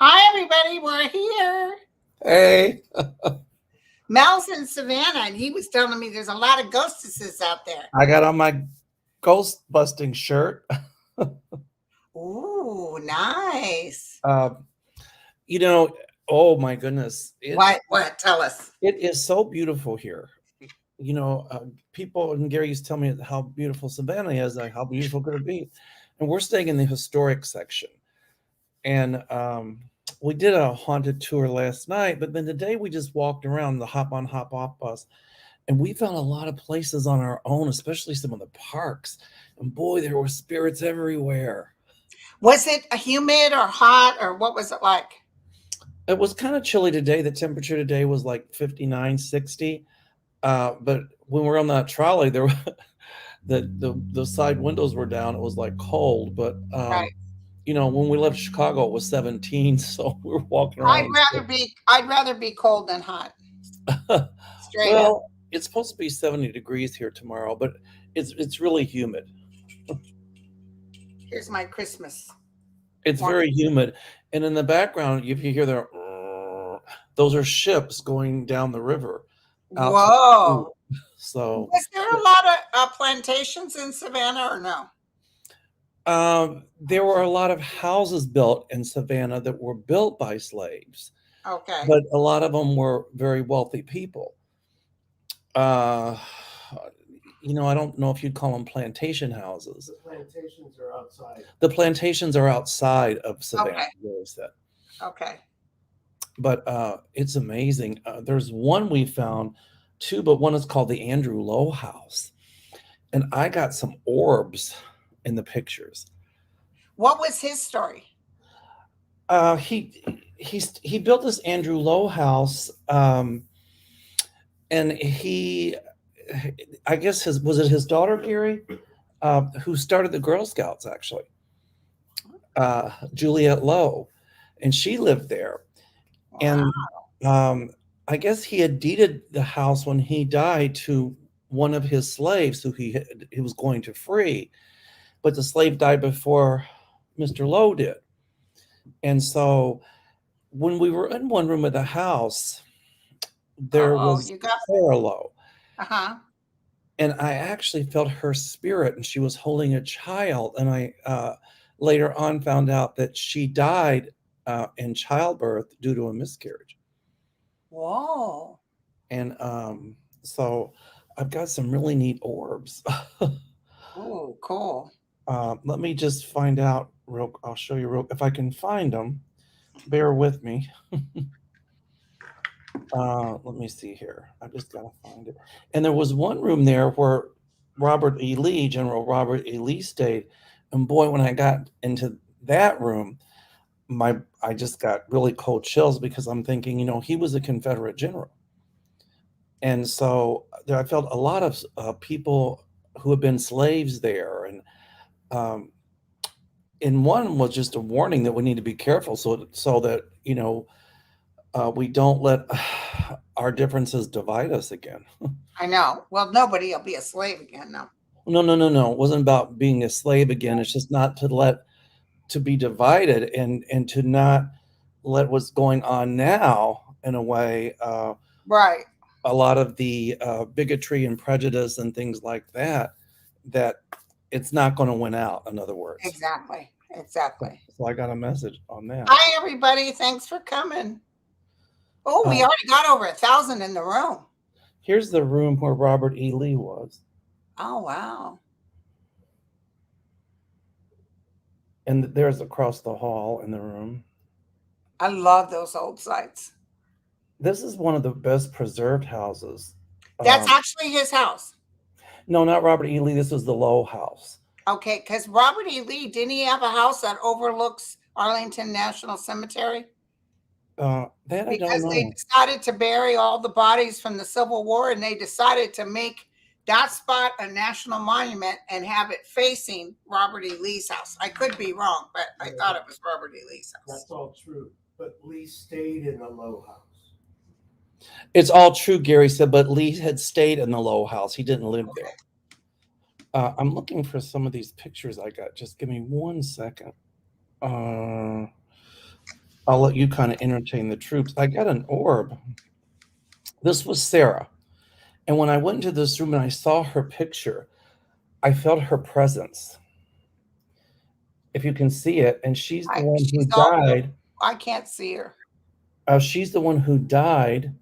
Hi, everybody. We're here. Hey, Mel's in Savannah, and he was telling me there's a lot of ghostesses out there. I got on my ghost busting shirt. Ooh, nice. Uh, you know, oh my goodness, What? Tell us. it is so beautiful here. People and Gary used to tell me how beautiful Savannah is, like how beautiful could it be? And we're staying in the historic section. And we did a haunted tour last night, but then today we just walked around the hop on, hop off bus. And we found a lot of places on our own, especially some of the parks. And boy, there were spirits everywhere. Was it humid or hot, or what was it like? It was kind of chilly today. The temperature today was like 59, 60. But when we were on that trolley, there were the side windows were down. It was like cold. But Right. when we left Chicago, it was 17. So we were walking I'd around. rather be cold than hot. Straight up. Well, it's supposed to be 70 degrees here tomorrow, but it's really humid. Here's my Christmas. It's very humid. And in the background, if you hear those are ships going down the river. Out to Whoa. sea. So Was there a lot of plantations in Savannah or no? there were a lot of houses built in Savannah that were built by slaves, Okay. but a lot of them were very wealthy people. Uh, I don't know if you'd call them plantation houses. The plantations are outside. The plantations are outside of Savannah, Okay. really said. Okay. But it's amazing. There's one we found, two, but one is called the Andrew Lowe House. And I got some orbs in the pictures. What was his story? He built this Andrew Lowe House, and I guess was it his daughter Gary, who started the Girl Scouts actually, Juliet Lowe, and she lived there. Wow. And I guess he had deeded the house when he died to one of his slaves who he was going to free, but the slave died before Mr. Lowe did. And so when we were in one room of the house, there was Sarah Lowe. Uh-huh. And I actually felt her spirit, and she was holding a child. And I later on found out that she died in childbirth due to a miscarriage. Whoa. And so I've got some really neat orbs. Oh, cool. Let me just find out I'll show you if I can find them. Bear with me. Let me see here. I just gotta find it. And there was one room there where General Robert E. Lee stayed. And boy, when I got into that room, I just got really cold chills because I'm thinking, he was a Confederate general. And so I felt a lot of people who had been slaves there. And one was just a warning that we need to be careful so that, we don't let our differences divide us again. I know. Well, nobody will be a slave again, no. No. It wasn't about being a slave again. It's just not to be divided and to not let what's going on now in a way. Right. A lot of the bigotry and prejudice and things like that it's not going to win out, in other words. Exactly. So I got a message on that. Hi, everybody. Thanks for coming. Oh, we already got over 1,000 in the room. Here's the room where Robert E. Lee was. Oh, wow. And there's across the hall in the room. I love those old sites. This is one of the best preserved houses. That's actually his house. No, not Robert E. Lee. This was the Lowe house. Okay, because Robert E. Lee, didn't he have a house that overlooks Arlington National Cemetery? That I don't know. Because they decided to bury all the bodies from the Civil War, and they decided to make that spot a national monument and have it facing Robert E. Lee's house. I could be wrong, but I thought it was Robert E. Lee's house. That's all true. But Lee stayed in the Lowe house. It's all true, Gary said, but Lee had stayed in the Lowe house. He didn't live there. I'm looking for some of these pictures I got. Just give me 1 second. I'll let you kind of entertain the troops. I got an orb. This was Sarah. And when I went into this room and I saw her picture, I felt her presence. If you can see it, and she's the one who She's all, died. I can't see her. She's the one who died.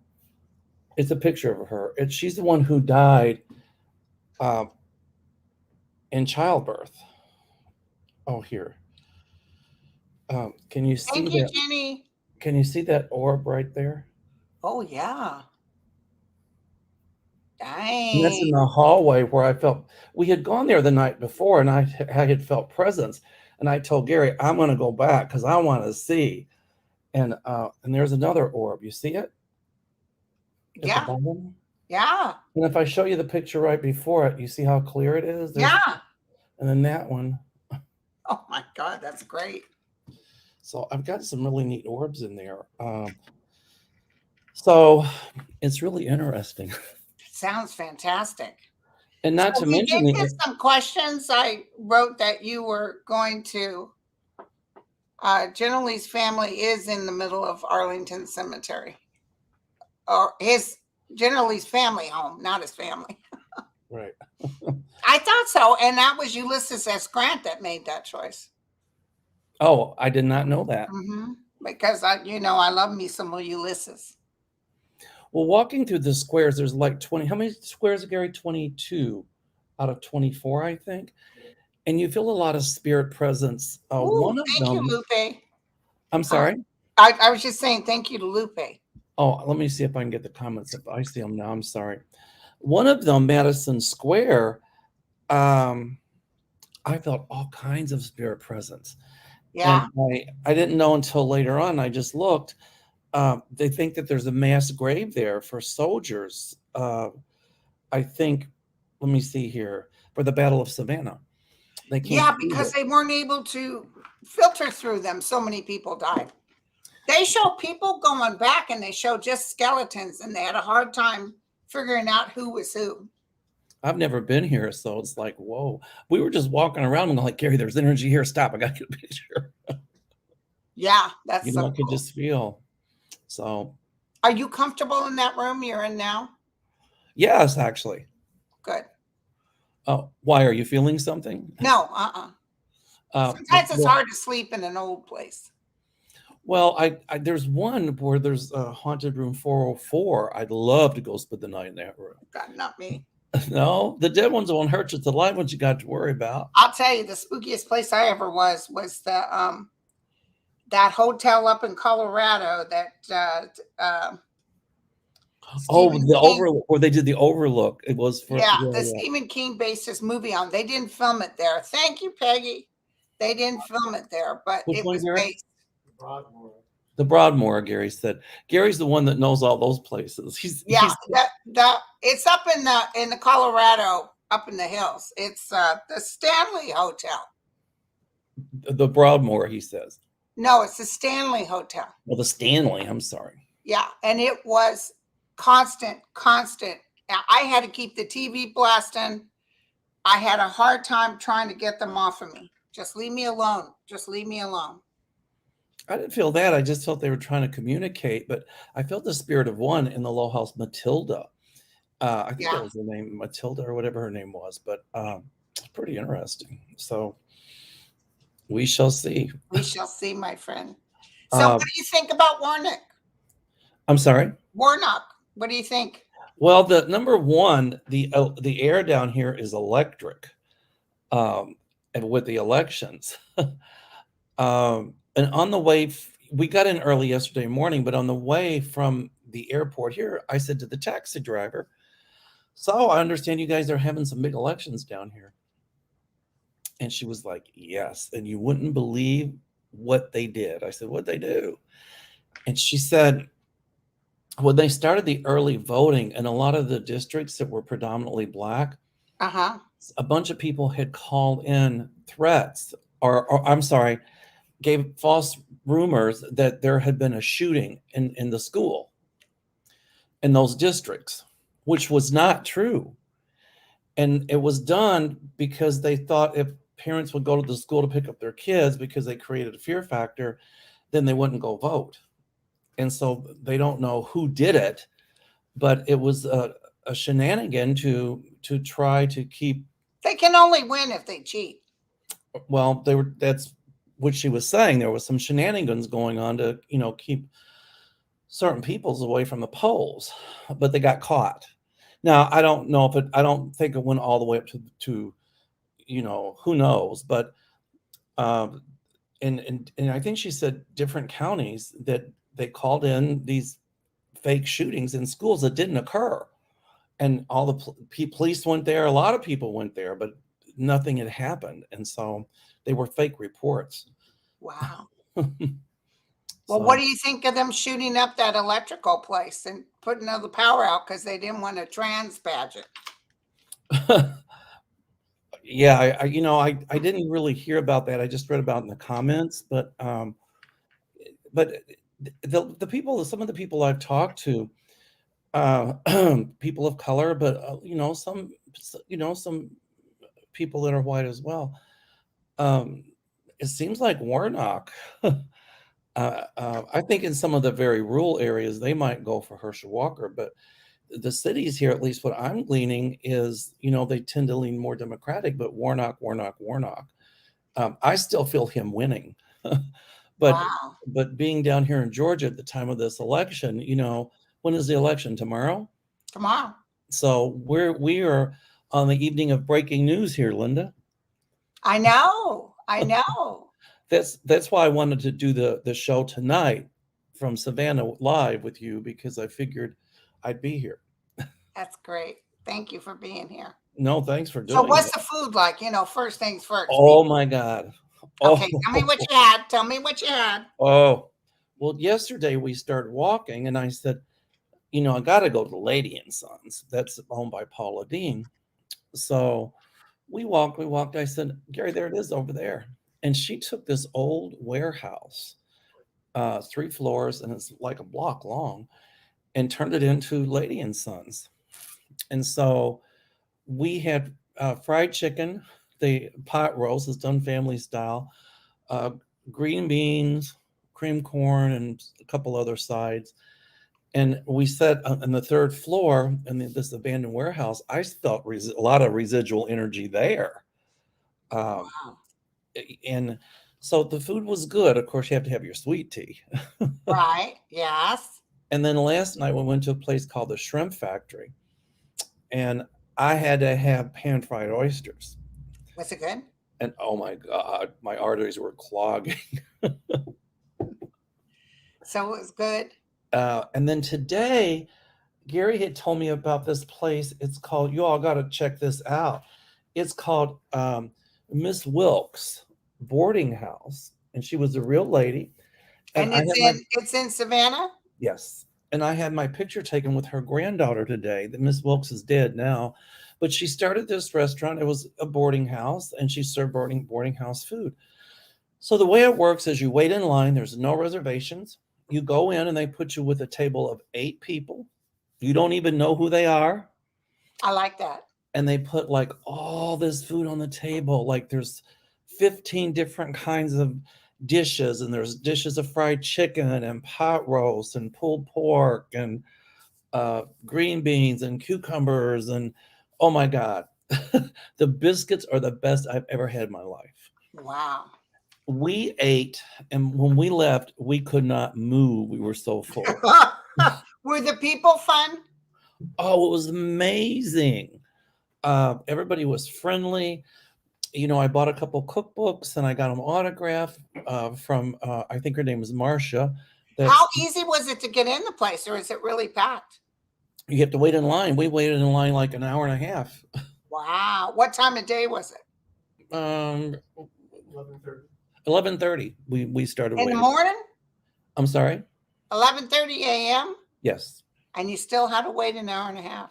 It's a picture of her. She's the one who died in childbirth. Oh, here. Can you see Thank you, that? Jenny. Can you see that orb right there? Oh, yeah. And that's in Dang. the hallway where I felt we had gone there the night before, and I had felt presence. And I told Gary, I'm going to go back because I want to see. And there's another orb. You see it? At the Yeah. bottom? Yeah. And if I show you the picture right before it, you see how clear it is? Yeah. And then that one. Oh my God, that's great. So I've got some really neat orbs in there. So it's really interesting. Sounds fantastic. And not So to we mention did get some questions. I wrote that you were going to. Generally's family is in the middle of Arlington Cemetery, or Generally's family home, not his family. Right. I thought so, and that was Ulysses S. Grant that made that choice. Oh, I did not know that. Because I love me some Ulysses. Well, walking through the squares, there's like 20. How many squares, Gary? 22 out of 24, I think. And you feel a lot of spirit presence. One of thank you, them. Lupe. I'm sorry. I was just saying thank you to Lupe. Oh, let me see if I can get the comments. If I see them now, I'm sorry. One of them, Madison Square, I felt all kinds of spirit presence. Yeah. And I didn't know until later on. I just looked. They think that there's a mass grave there for soldiers. I think, let me see here, for the Battle of Savannah. They can't Because they weren't able to filter through them. So many people died. They show people going back and they show just skeletons, and they had a hard time figuring out who was who. I've never been here, so it's like, whoa. We were just walking around and like, Gary, there's energy here. Stop. I got to get a picture. Yeah, that's so I could just feel. So. Are you comfortable in that room you're in now? Yes, actually. Good. Oh, why? Are you feeling something? No, sometimes it's hard to sleep in an old place. Well, I there's one where there's a haunted room 404. I'd love to go spend the night in that room. God, not me. No, the dead ones won't hurt you. It's the live ones you got to worry about. I'll tell you, the spookiest place I ever was the that hotel up in Colorado that the Overlook, where they did the Overlook. It was for Stephen King based his movie on. They didn't film it there. Thank you, Peggy. They didn't film it there, but it was based. The Broadmoor, Gary said. Gary's the one that knows all those places. It's up in the Colorado, up in the hills. It's the Stanley Hotel. The Broadmoor, he says. No, it's the Stanley Hotel. Well, the Stanley, I'm sorry. Yeah, and it was constant. I had to keep the TV blasting. I had a hard time trying to get them off of me. Just leave me alone. Just leave me alone. I didn't feel that. I just felt they were trying to communicate, but I felt the spirit of one in the low house, Matilda. I think that was the name, Matilda or whatever her name was, but it's pretty interesting. So we shall see. We shall see, my friend. So what do you think about Warnock? I'm sorry? Warnock. What do you think? Well, the number one, the air down here is electric, and with the elections. And on the way, we got in early yesterday morning, but on the way from the airport here, I said to the taxi driver, so I understand you guys are having some big elections down here. And she was like, yes. And you wouldn't believe what they did. I said, what'd they do? And she said, when they started the early voting in a lot of the districts that were predominantly Black, a bunch of people had called in threats, or I'm sorry, gave false rumors that there had been a shooting in the school in those districts, which was not true. And it was done because they thought if parents would go to the school to pick up their kids, because they created a fear factor, then they wouldn't go vote. And so they don't know who did it, but it was a shenanigan to try to keep. They can only win if they cheat. Well, that's what she was saying. There was some shenanigans going on to, keep certain peoples away from the polls, but they got caught. Now, I don't know I don't think it went all the way up to who knows, but and I think she said different counties that they called in these fake shootings in schools that didn't occur, and all the police went there. A lot of people went there, but nothing had happened, and so they were fake reports. Wow. Well, what do you think of them shooting up that electrical place and putting all the power out because they didn't want a trans pageant? Yeah, I didn't really hear about that. I just read about it in the comments, but the people, some of the people I've talked to, people of color, but some people that are white as well. It seems like Warnock. I think in some of the very rural areas they might go for Herschel Walker, but the cities here, at least what I'm gleaning, is they tend to lean more Democratic. But Warnock. I still feel him winning, but Wow. being down here in Georgia at the time of this election, when is the election? Tomorrow. Tomorrow. So we are on the evening of breaking news here, Linda. I know. I know. That's why I wanted to do the show tonight from Savannah live with you, because I figured I'd be here. That's great. Thank you for being here. No, thanks for doing So what's it. the food like? First things first. Oh my God. Okay, tell me what you had. Tell me what you had. Oh, well, yesterday we started walking, and I said, I got to go to Lady and Sons. That's owned by Paula Dean. So we walked. I said, Gary, there it is over there. And she took this old warehouse, 3 floors, and it's like a block long, and turned it into Lady and Sons. And so we had fried chicken. The pot roast is done family style, green beans, cream corn, and a couple other sides. And we sat on the 3rd floor in this abandoned warehouse. I felt a lot of residual energy there. Wow. And so the food was good. Of course, you have to have your sweet tea. Right. Yes. And then last night we went to a place called the Shrimp Factory, and I had to have pan-fried oysters. Was it good? And oh my God, my arteries were clogging. So it was good. And then today, Gary had told me about this place. It's called, you all got to check this out. It's called Miss Wilkes Boarding House. And she was a real lady. And it's in Savannah? Yes. And I had my picture taken with her granddaughter today. That Miss Wilkes is dead now. But she started this restaurant. It was a boarding house, and she served boarding house food. So the way it works is you wait in line. There's no reservations. You go in, and they put you with a table of 8 people. You don't even know who they are. I like that. And they put like all this food on the table. Like there's 15 different kinds of dishes, and there's dishes of fried chicken and pot roast and pulled pork and green beans and cucumbers. And oh my God, the biscuits are the best I've ever had in my life. Wow. We ate, and when we left, we could not move. We were so full. Were the people fun? Oh, it was amazing. Everybody was friendly. I bought a couple cookbooks, and I got them autographed from, I think her name was Marcia. How easy was it to get in the place, or is it really packed? You have to wait in line. We waited in line like an hour and a half. Wow. What time of day was it? 11:30. 11:30. We started In waiting. the morning? I'm sorry? 11:30 a.m.? Yes. And you still had to wait an hour and a half.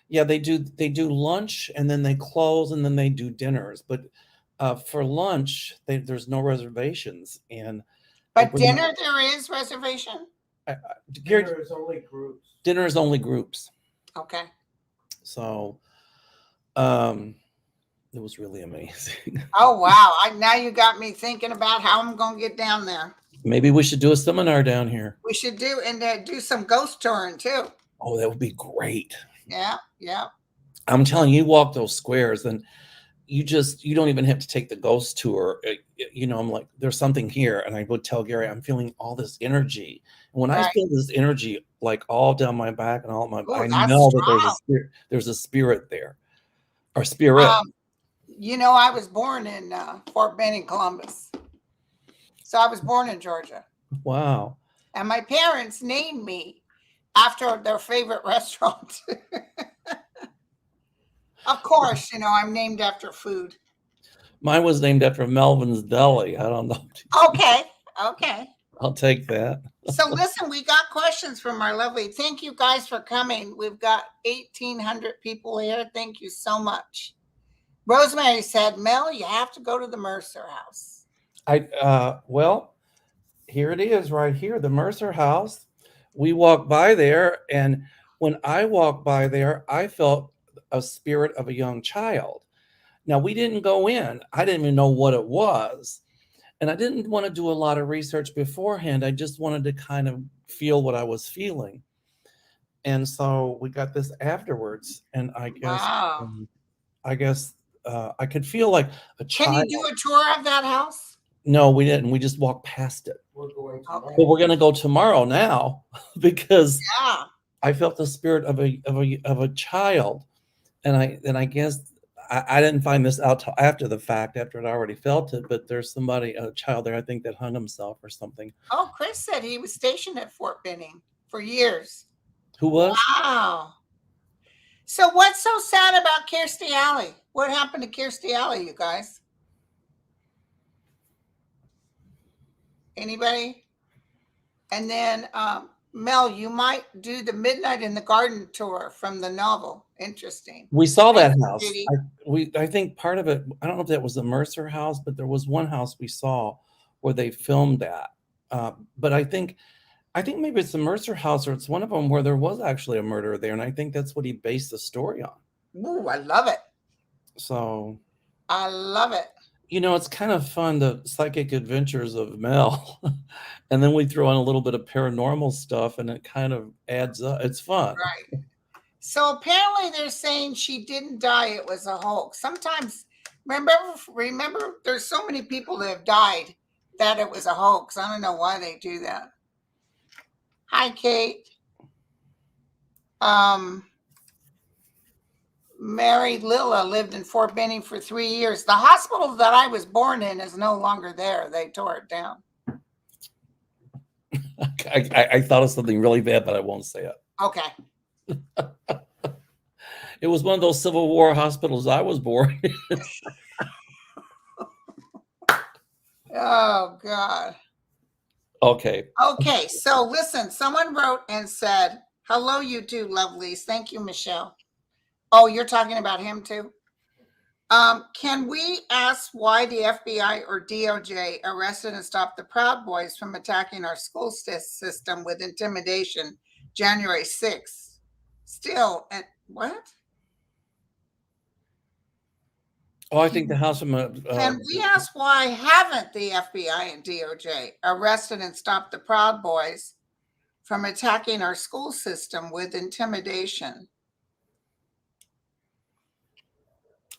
Yeah, they do lunch, and then they close, and then they do dinners. But for lunch, there's no reservations. But dinner, there is reservation? Dinner is only groups. Dinner is only groups. Okay. So it was really amazing. Oh, wow. Now you got me thinking about how I'm going to get down there. Maybe we should do a seminar down here. We should do some ghost touring too. Oh, that would be great. Yeah, yeah. I'm telling you, walk those squares and you don't even have to take the ghost tour. I'm like, there's something here. And I would tell Gary, I'm feeling all this energy. And when I Right. feel this energy, like all down my back and all my, Ooh, I that's know that strong. there's a spirit there, or spirit. I was born in Fort Benning, Columbus. So I was born in Georgia. Wow. And my parents named me after their favorite restaurant. Of course, I'm named after food. Mine was named after Melvin's Deli. I don't know. Okay. I'll take that. So listen, we got questions from our lovely. Thank you guys for coming. We've got 1,800 people here. Thank you so much. Rosemary said, Mel, you have to go to the Mercer House. Well, here it is right here, the Mercer House. We walked by there, and when I walked by there, I felt a spirit of a young child. Now, we didn't go in. I didn't even know what it was. And I didn't want to do a lot of research beforehand. I just wanted to kind of feel what I was feeling. And so we got this afterwards. And I guess, Wow. I could feel like a child. Can you do a tour of that house? No, we didn't. We just walked past it. We're going to. Okay. But we're going to go tomorrow now because Yeah. I felt the spirit of a child. And I guess I didn't find this out till after the fact, after I'd already felt it, but there's a child there, I think, that hung himself or something. Oh, Chris said he was stationed at Fort Benning for years. Who was? Wow. So what's so sad about Kirstie Alley? What happened to Kirstie Alley, you guys? Anybody? And then Mel, you might do the Midnight in the Garden tour from the novel. Interesting. We saw that house. Judy. I think part of it, I don't know if that was the Mercer house, but there was one house we saw where they filmed that. But I think maybe it's the Mercer house, or it's one of them where there was actually a murder there, and I think that's what he based the story on. Ooh, I love it. So I love it. It's kind of fun, the psychic adventures of Mel. And then we throw in a little bit of paranormal stuff, and it kind of adds up. It's fun. Right. So apparently they're saying she didn't die. It was a hoax. Sometimes, remember, there's so many people that have died that it was a hoax. I don't know why they do that. Hi, Kate. Mary Lilla lived in Fort Benning for 3 years. The hospital that I was born in is no longer there. They tore it down. I thought of something really bad, but I won't say it. Okay. It was one of those Civil War hospitals I was born in. Oh, God. Okay. Okay, so listen, someone wrote and said, hello, you two lovelies. Thank you, Michelle. Oh, you're talking about him too? Can we ask why the FBI or DOJ arrested and stopped the Proud Boys from attacking our school system with intimidation January 6th? Still, and what? Oh, I think the House of... Can we ask why haven't the FBI and DOJ arrested and stopped the Proud Boys from attacking our school system with intimidation?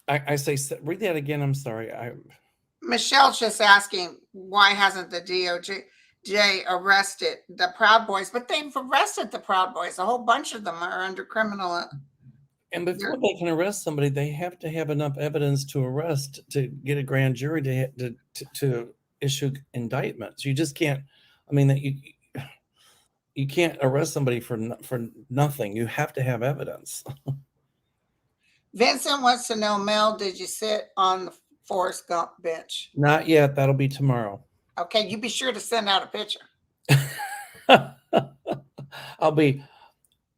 I say, read that again. I'm sorry. Michelle's just asking, why hasn't the DOJ arrested the Proud Boys? But they've arrested the Proud Boys. A whole bunch of them are under criminal. And before they can arrest somebody, they have to have enough evidence to arrest, to get a grand jury to issue indictments. You just can't. I mean, you can't arrest somebody for nothing. You have to have evidence. Vincent wants to know, Mel, did you sit on the Forrest Gump bench? Not yet. That'll be tomorrow. Okay, you be sure to send out a picture.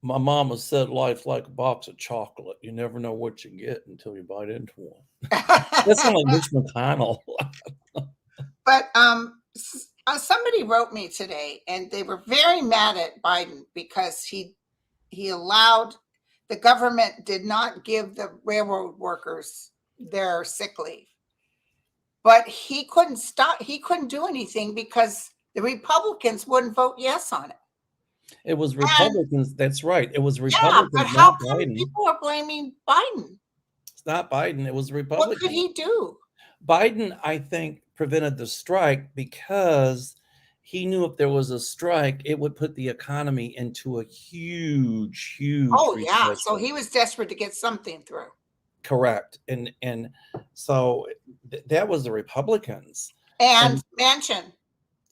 My mama said life like a box of chocolate. You never know what you get until you bite into one. That sounds like Mitch McConnell. But somebody wrote me today, and they were very mad at Biden because he allowed, the government did not give the railroad workers their sick leave. But he couldn't do anything because The Republicans wouldn't vote yes on it. It was Republicans. That's right. It was Yeah, Republicans, but how not come Biden. people are blaming Biden? It's not Biden. It was What Republicans. could he do? Biden, I think, prevented the strike because he knew if there was a strike, it would put the economy into a huge, huge Oh, yeah. So recession. he was desperate to get something through. Correct. And so that was the Republicans And Manchin.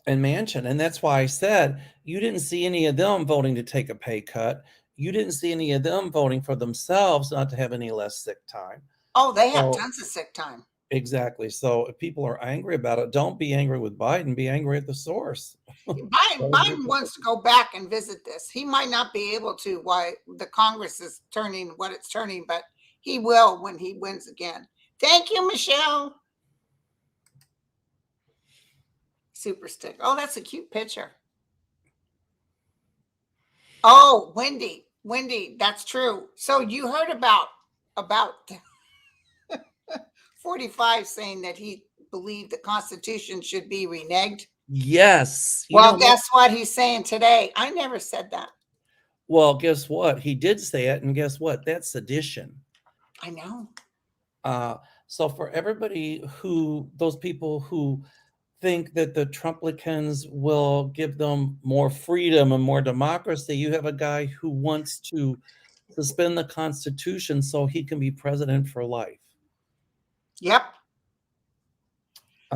and Manchin. And that's why I said you didn't see any of them voting to take a pay cut. You didn't see any of them voting for themselves not to have any less sick time. Oh, they have So tons of sick time. exactly. So if people are angry about it, don't be angry with Biden, be angry at the source. Biden wants to go back and visit this. He might not be able to while the Congress is turning what it's turning, but he will when he wins again. Thank you, Michelle. Super stick. Oh, that's a cute picture. Oh, Wendy, that's true. So you heard about 45 saying that he believed the Constitution should be reneged. Yes. Well, guess what he's saying today? I never said that. Well, guess what? He did say it, and guess what? That's sedition. I know. So for everybody those people who think that the Trumplicans will give them more freedom and more democracy, you have a guy who wants to suspend the Constitution so he can be president for life. Yep.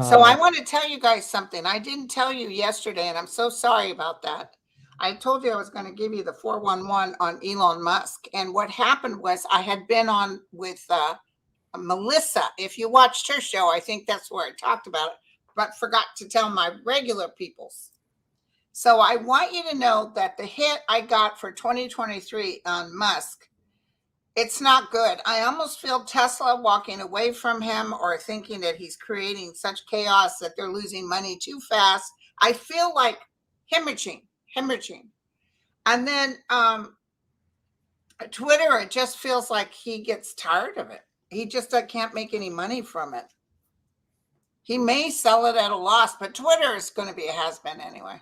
So I want to tell you guys something. I didn't tell you yesterday, and I'm so sorry about that. I told you I was going to give you the 411 on Elon Musk. And what happened was I had been on with Melissa. If you watched her show, I think that's where I talked about it, but forgot to tell my regular peoples. So I want you to know that the hit I got for 2023 on Musk, it's not good. I almost feel Tesla walking away from him or thinking that he's creating such chaos that they're losing money too fast. I feel like hemorrhaging. And then Twitter, it just feels like he gets tired of it. He just can't make any money from it. He may sell it at a loss, but Twitter is going to be a has-been anyway.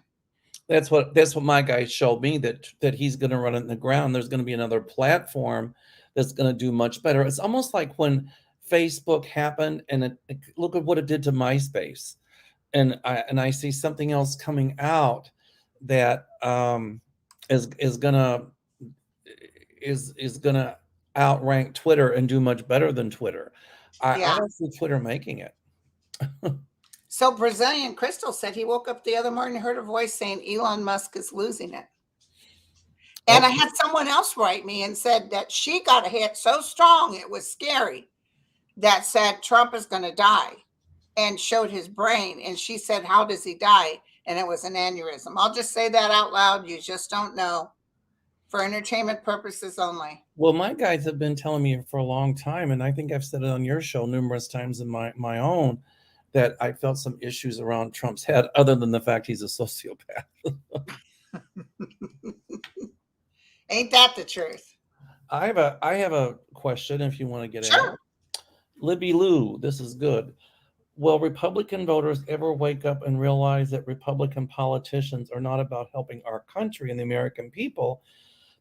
That's what my guy showed me, that he's going to run it in the ground. There's going to be another platform that's going to do much better. It's almost like when Facebook happened, and look at what it did to MySpace. And I see something else coming out that is gonna outrank Twitter and do much better than Twitter. I don't see Twitter making it. So Brazilian Crystal said he woke up the other morning and heard a voice saying Elon Musk is losing it. And I had someone else write me and said that she got a hit so strong it was scary, that said Trump is going to die, and showed his brain. And she said, how does he die? And it was an aneurysm. I'll just say that out loud. You just don't know. For entertainment purposes only. Well, my guys have been telling me for a long time, and I think I've said it on your show numerous times in my own, that I felt some issues around Trump's head, other than the fact he's a sociopath. Ain't that the truth? I have a question if you want to get Sure. in. Libby Lou, this is good. Will Republican voters ever wake up and realize that Republican politicians are not about helping our country and the American people,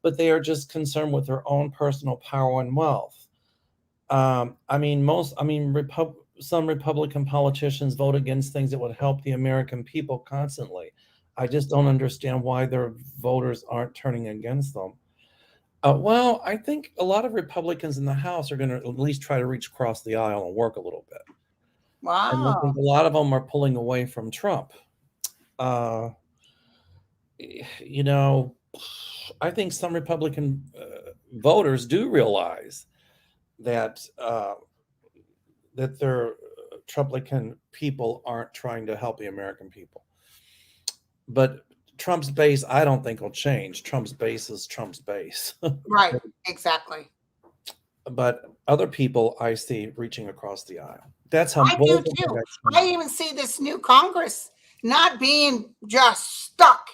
but they are just concerned with their own personal power and wealth? Some Republican politicians vote against things that would help the American people constantly. I just don't understand why their voters aren't turning against them. Well, I think a lot of Republicans in the House are going to at least try to reach across the aisle and work a little bit. Wow. And I think a lot of them are pulling away from Trump. I think some Republican voters do realize that their Trumplican people aren't trying to help the American people. But Trump's base, I don't think will change. Trump's base is Trump's base. Right, exactly. But other people I see reaching across the aisle. That's how I do too. I even see this new Congress not being just stuck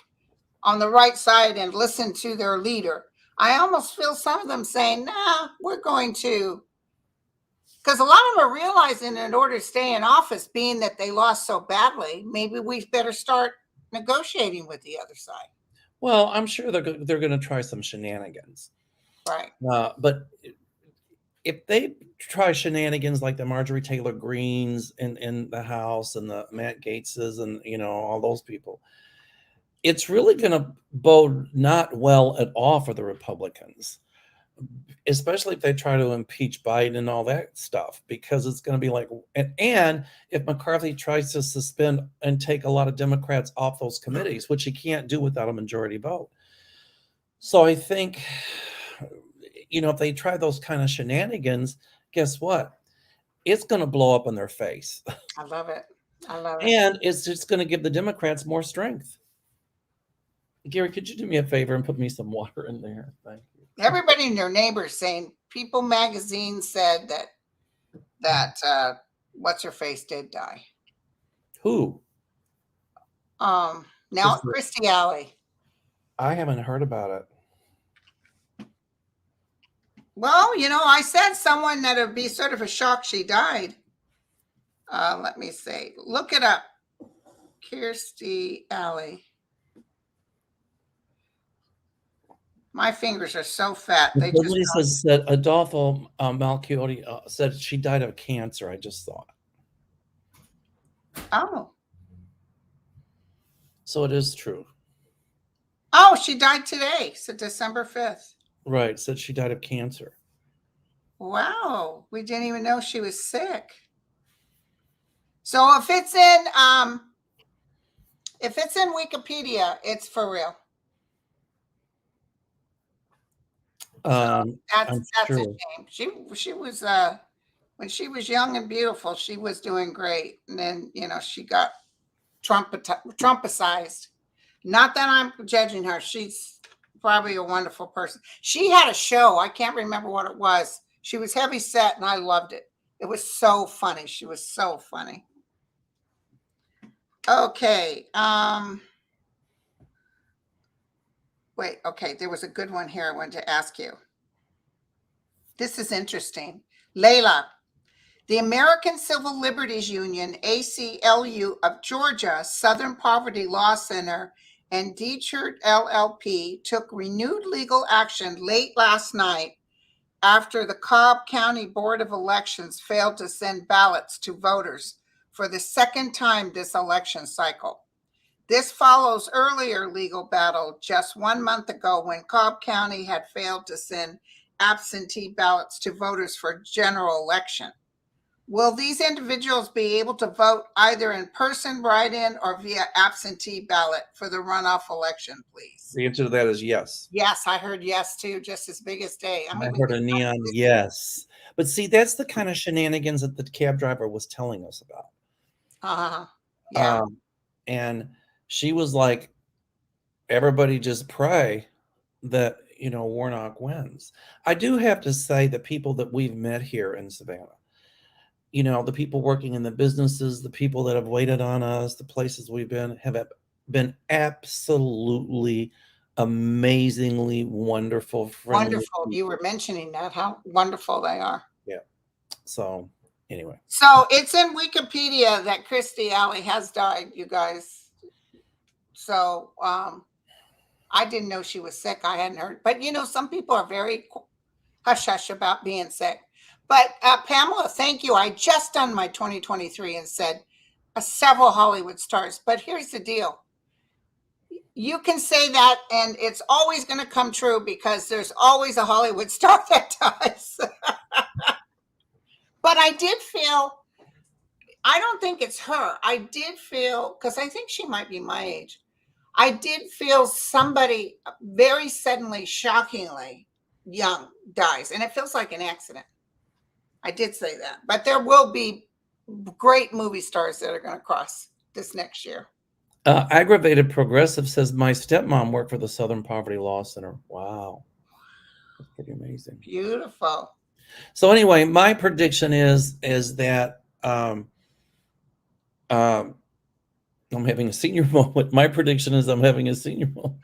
on the right side and listen to their leader. I almost feel some of them saying, nah, we're going to, because a lot of them are realizing in order to stay in office, being that they lost so badly, maybe we better start negotiating with the other side. Well, I'm sure they're going to try some shenanigans. Right. But if they try shenanigans like the Marjorie Taylor Greens in the House and the Matt Gaetzes and all those people, it's really going to bode not well at all for the Republicans, especially if they try to impeach Biden and all that stuff, because it's going to be like, and if McCarthy tries to suspend and take a lot of Democrats off those committees, which he can't do without a majority vote. So I think, if they try those kind of shenanigans, guess what? It's going to blow up in their face. I love it. I love it. And it's just going to give the Democrats more strength. Gary, could you do me a favor and put me some water in there? Thank you. Everybody and their neighbors saying People magazine said that what's her face did die. Who? Now Christy Alley. I haven't heard about it. Well, I said someone that would be sort of a shock she died. Let me see. Look it up. Kirstie Alley. My fingers are so fat. They Somebody just said Adolfo Malchiodi said she died of cancer. I just thought. Oh. So it is true. Oh, she died today. So December 5th. Right. Said she died of cancer. Wow. We didn't even know she was sick. So if it's in Wikipedia, it's for real. That's true. a shame. She was when she was young and beautiful, she was doing great. And then, she got Trumpicized. Not that I'm judging her. She's probably a wonderful person. She had a show. I can't remember what it was. She was heavy set and I loved it. It was so funny. She was so funny. Okay. Wait, okay. There was a good one here I wanted to ask you. This is interesting. Layla, the American Civil Liberties Union, ACLU of Georgia, Southern Poverty Law Center, and Dechert LLP took renewed legal action late last night after the Cobb County Board of Elections failed to send ballots to voters for the second time this election cycle. This follows earlier legal battle just 1 month ago when Cobb County had failed to send absentee ballots to voters for general election. Will these individuals be able to vote either in person, write-in, or via absentee ballot for the runoff election, please? The answer to that is yes. Yes, I heard yes too, just as big as day. I heard a neon yes. But see, that's the kind of shenanigans that the cab driver was telling us about. Yeah. And she was like, everybody just pray that, Warnock wins. I do have to say the people that we've met here in Savannah, the people working in the businesses, the people that have waited on us, the places we've been, have been absolutely amazingly wonderful. Wonderful. You were mentioning that, how wonderful they are. Yeah. So anyway. So it's in Wikipedia that Kirstie Alley has died, you guys. So I didn't know she was sick. I hadn't heard. But, some people are very hush-hush about being sick. But Pamela, thank you. I just done my 2023 and said several Hollywood stars. But here's the deal. You can say that and it's always going to come true because there's always a Hollywood star that does. But I did feel, I don't think it's her. I did feel, because I think she might be my age. I did feel somebody very suddenly, shockingly young dies. And it feels like an accident. I did say that. But there will be great movie stars that are going to cross this next year. Aggravated Progressive says, my stepmom worked for the Southern Poverty Law Center. Wow. That's pretty amazing. Beautiful. So anyway, my prediction is that I'm having a senior moment. My prediction is I'm having a senior moment.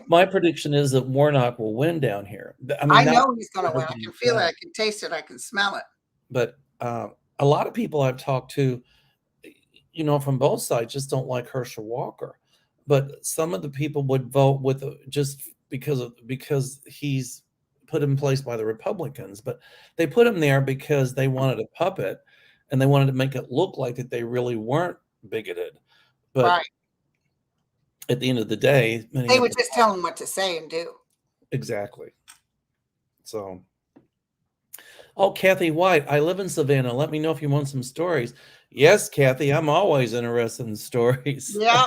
My prediction is that Warnock will win down here. I know he's going to win. I can feel it. I can taste it. I can smell it. But a lot of people I've talked to, from both sides just don't like Herschel Walker. but some of the people would vote with just because he's put in place by the Republicans, but they put him there because they wanted a puppet and they wanted to make it look like that they really weren't bigoted. But Right. at the end of the day, many They of would them, just tell him what to say and do. exactly. So, oh, Kathy White, I live in Savannah. Let me know if you want some stories. Yes, Kathy, I'm always interested in stories. Yeah.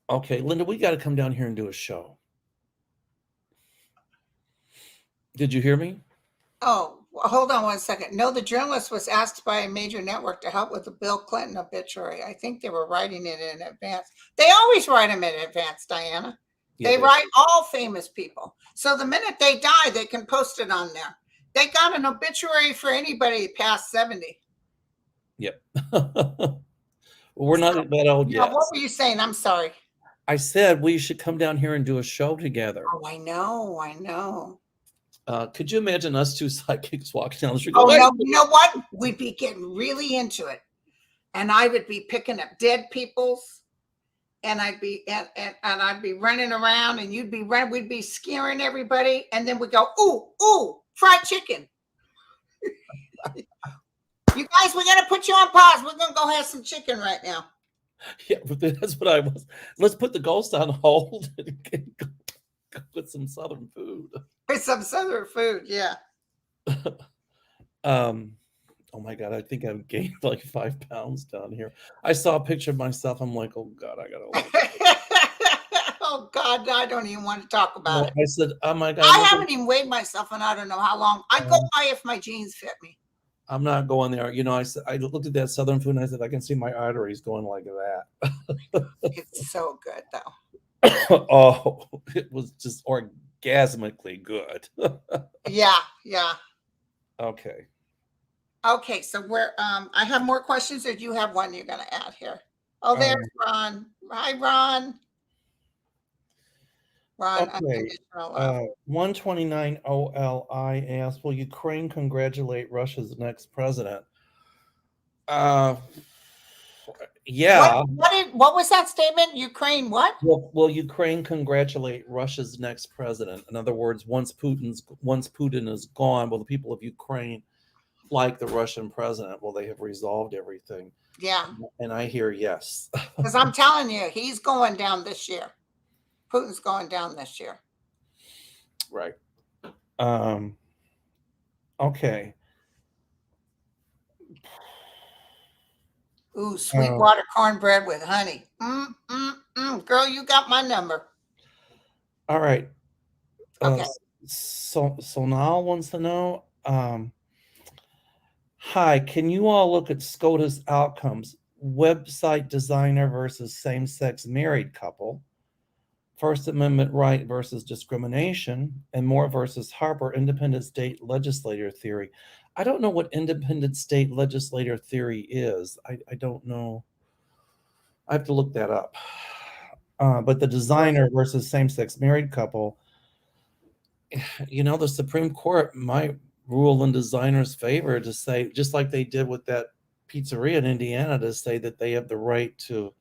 Okay, Linda, we got to come down here and do a show. Did you hear me? Oh, well, hold on one second. No, the journalist was asked by a major network to help with the Bill Clinton obituary. I think they were writing it in advance. They always write them in advance, Diana. Yeah, They write all famous people. So the minute they die, they can post it on there. They got an obituary for anybody past 70. Yep. Well, we're not that old Now, yet. what were you saying? I'm sorry. I said we should come down here and do a show together. Oh, I know. I know. Could you imagine us two psychics walking down the street? Oh, Going, no. You know what? We'd be getting really into it. And I would be picking up dead people's. And I'd be running around, and you'd be running. We'd be scaring everybody, and then we'd go, ooh, fried chicken. You guys, we gotta put you on pause. We're gonna go have some chicken right now. yeah, but that's what I was. Let's put the ghost on hold and go with some Southern food. For some Southern food, yeah. Oh my God, I think I've gained like 5 pounds down here. I saw a picture of myself. I'm like, oh God, I gotta. Oh God, I don't even want to talk about it. I said, oh my God. I haven't even weighed myself, and I don't know how long. I go by if my jeans fit me. I'm not going there. You know, I looked at that Southern food and I said, I can see my arteries going like that. It's so good though. Oh, it was just orgasmically good. Yeah. Okay. Okay, so I have more questions, or do you have one you're gonna add here? Oh, there's Ron. Hi, Ron. Ron, Okay. unconditional love. 129 OLI asks, will Ukraine congratulate Russia's next president? Yeah. What was that statement? Ukraine what? Will Ukraine congratulate Russia's next president? In other words, once Putin is gone, will the people of Ukraine, like the Russian president, will they have resolved everything? Yeah. And I hear yes. Because I'm telling you, he's going down this year. Putin's going down this year. Right. Okay. Ooh, Sweetwater cornbread with honey. Girl, you got my number. All right. Okay. So Sonal wants to know, hi, can you all look at SCOTUS outcomes? Website designer versus same-sex married couple, First Amendment right versus discrimination, and Moore versus Harper, independent state legislator theory. I don't know what independent state legislator theory is. I don't know. I have to look that up. But the designer versus same-sex married couple, you know, the Supreme Court might rule in designers' favor to say, just like they did with that pizzeria in Indiana, to say that they have the right to.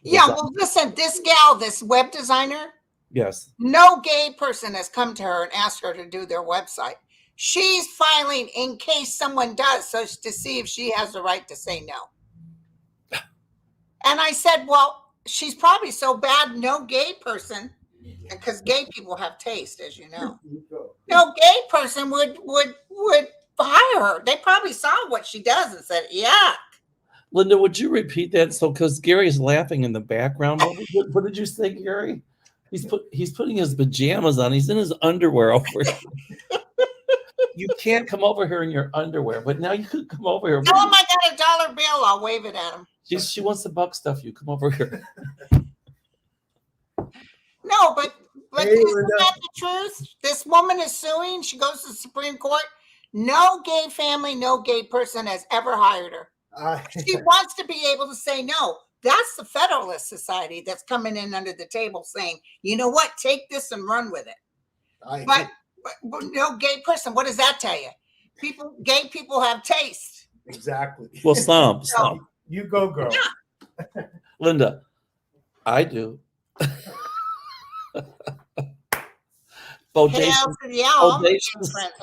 Yeah, well, listen, this gal, this web designer, yes, no gay person has come to her and asked her to do their website. She's filing in case someone does, so to see if she has the right to say no. And I said, well, she's probably so bad, no gay person, because gay people have taste, as you know. No gay person would hire her. They probably saw what she does and said, yeah. Linda, would you repeat that? So, because Gary's laughing in the background. What did you say, Gary? He's putting his pajamas on. He's in his underwear over here. You can't come over here in your underwear, but now you could come over here. Tell him I got $1 bill. I'll wave it at him. She wants to buck stuff you. Come over here. No, but Hey, isn't Linda. that the truth? This woman is suing. She goes to the Supreme Court. No gay family, no gay person has ever hired her. She wants to be able to say no. That's the Federalist Society that's coming in under the table saying, you know what, take this and run with it. But no gay person, what does that tell you? Gay people have taste. Exactly. Well, some. You go, girl. Yeah. Linda, I do. Hell Bodacious, to the yeah, all my gay bodacious, friends.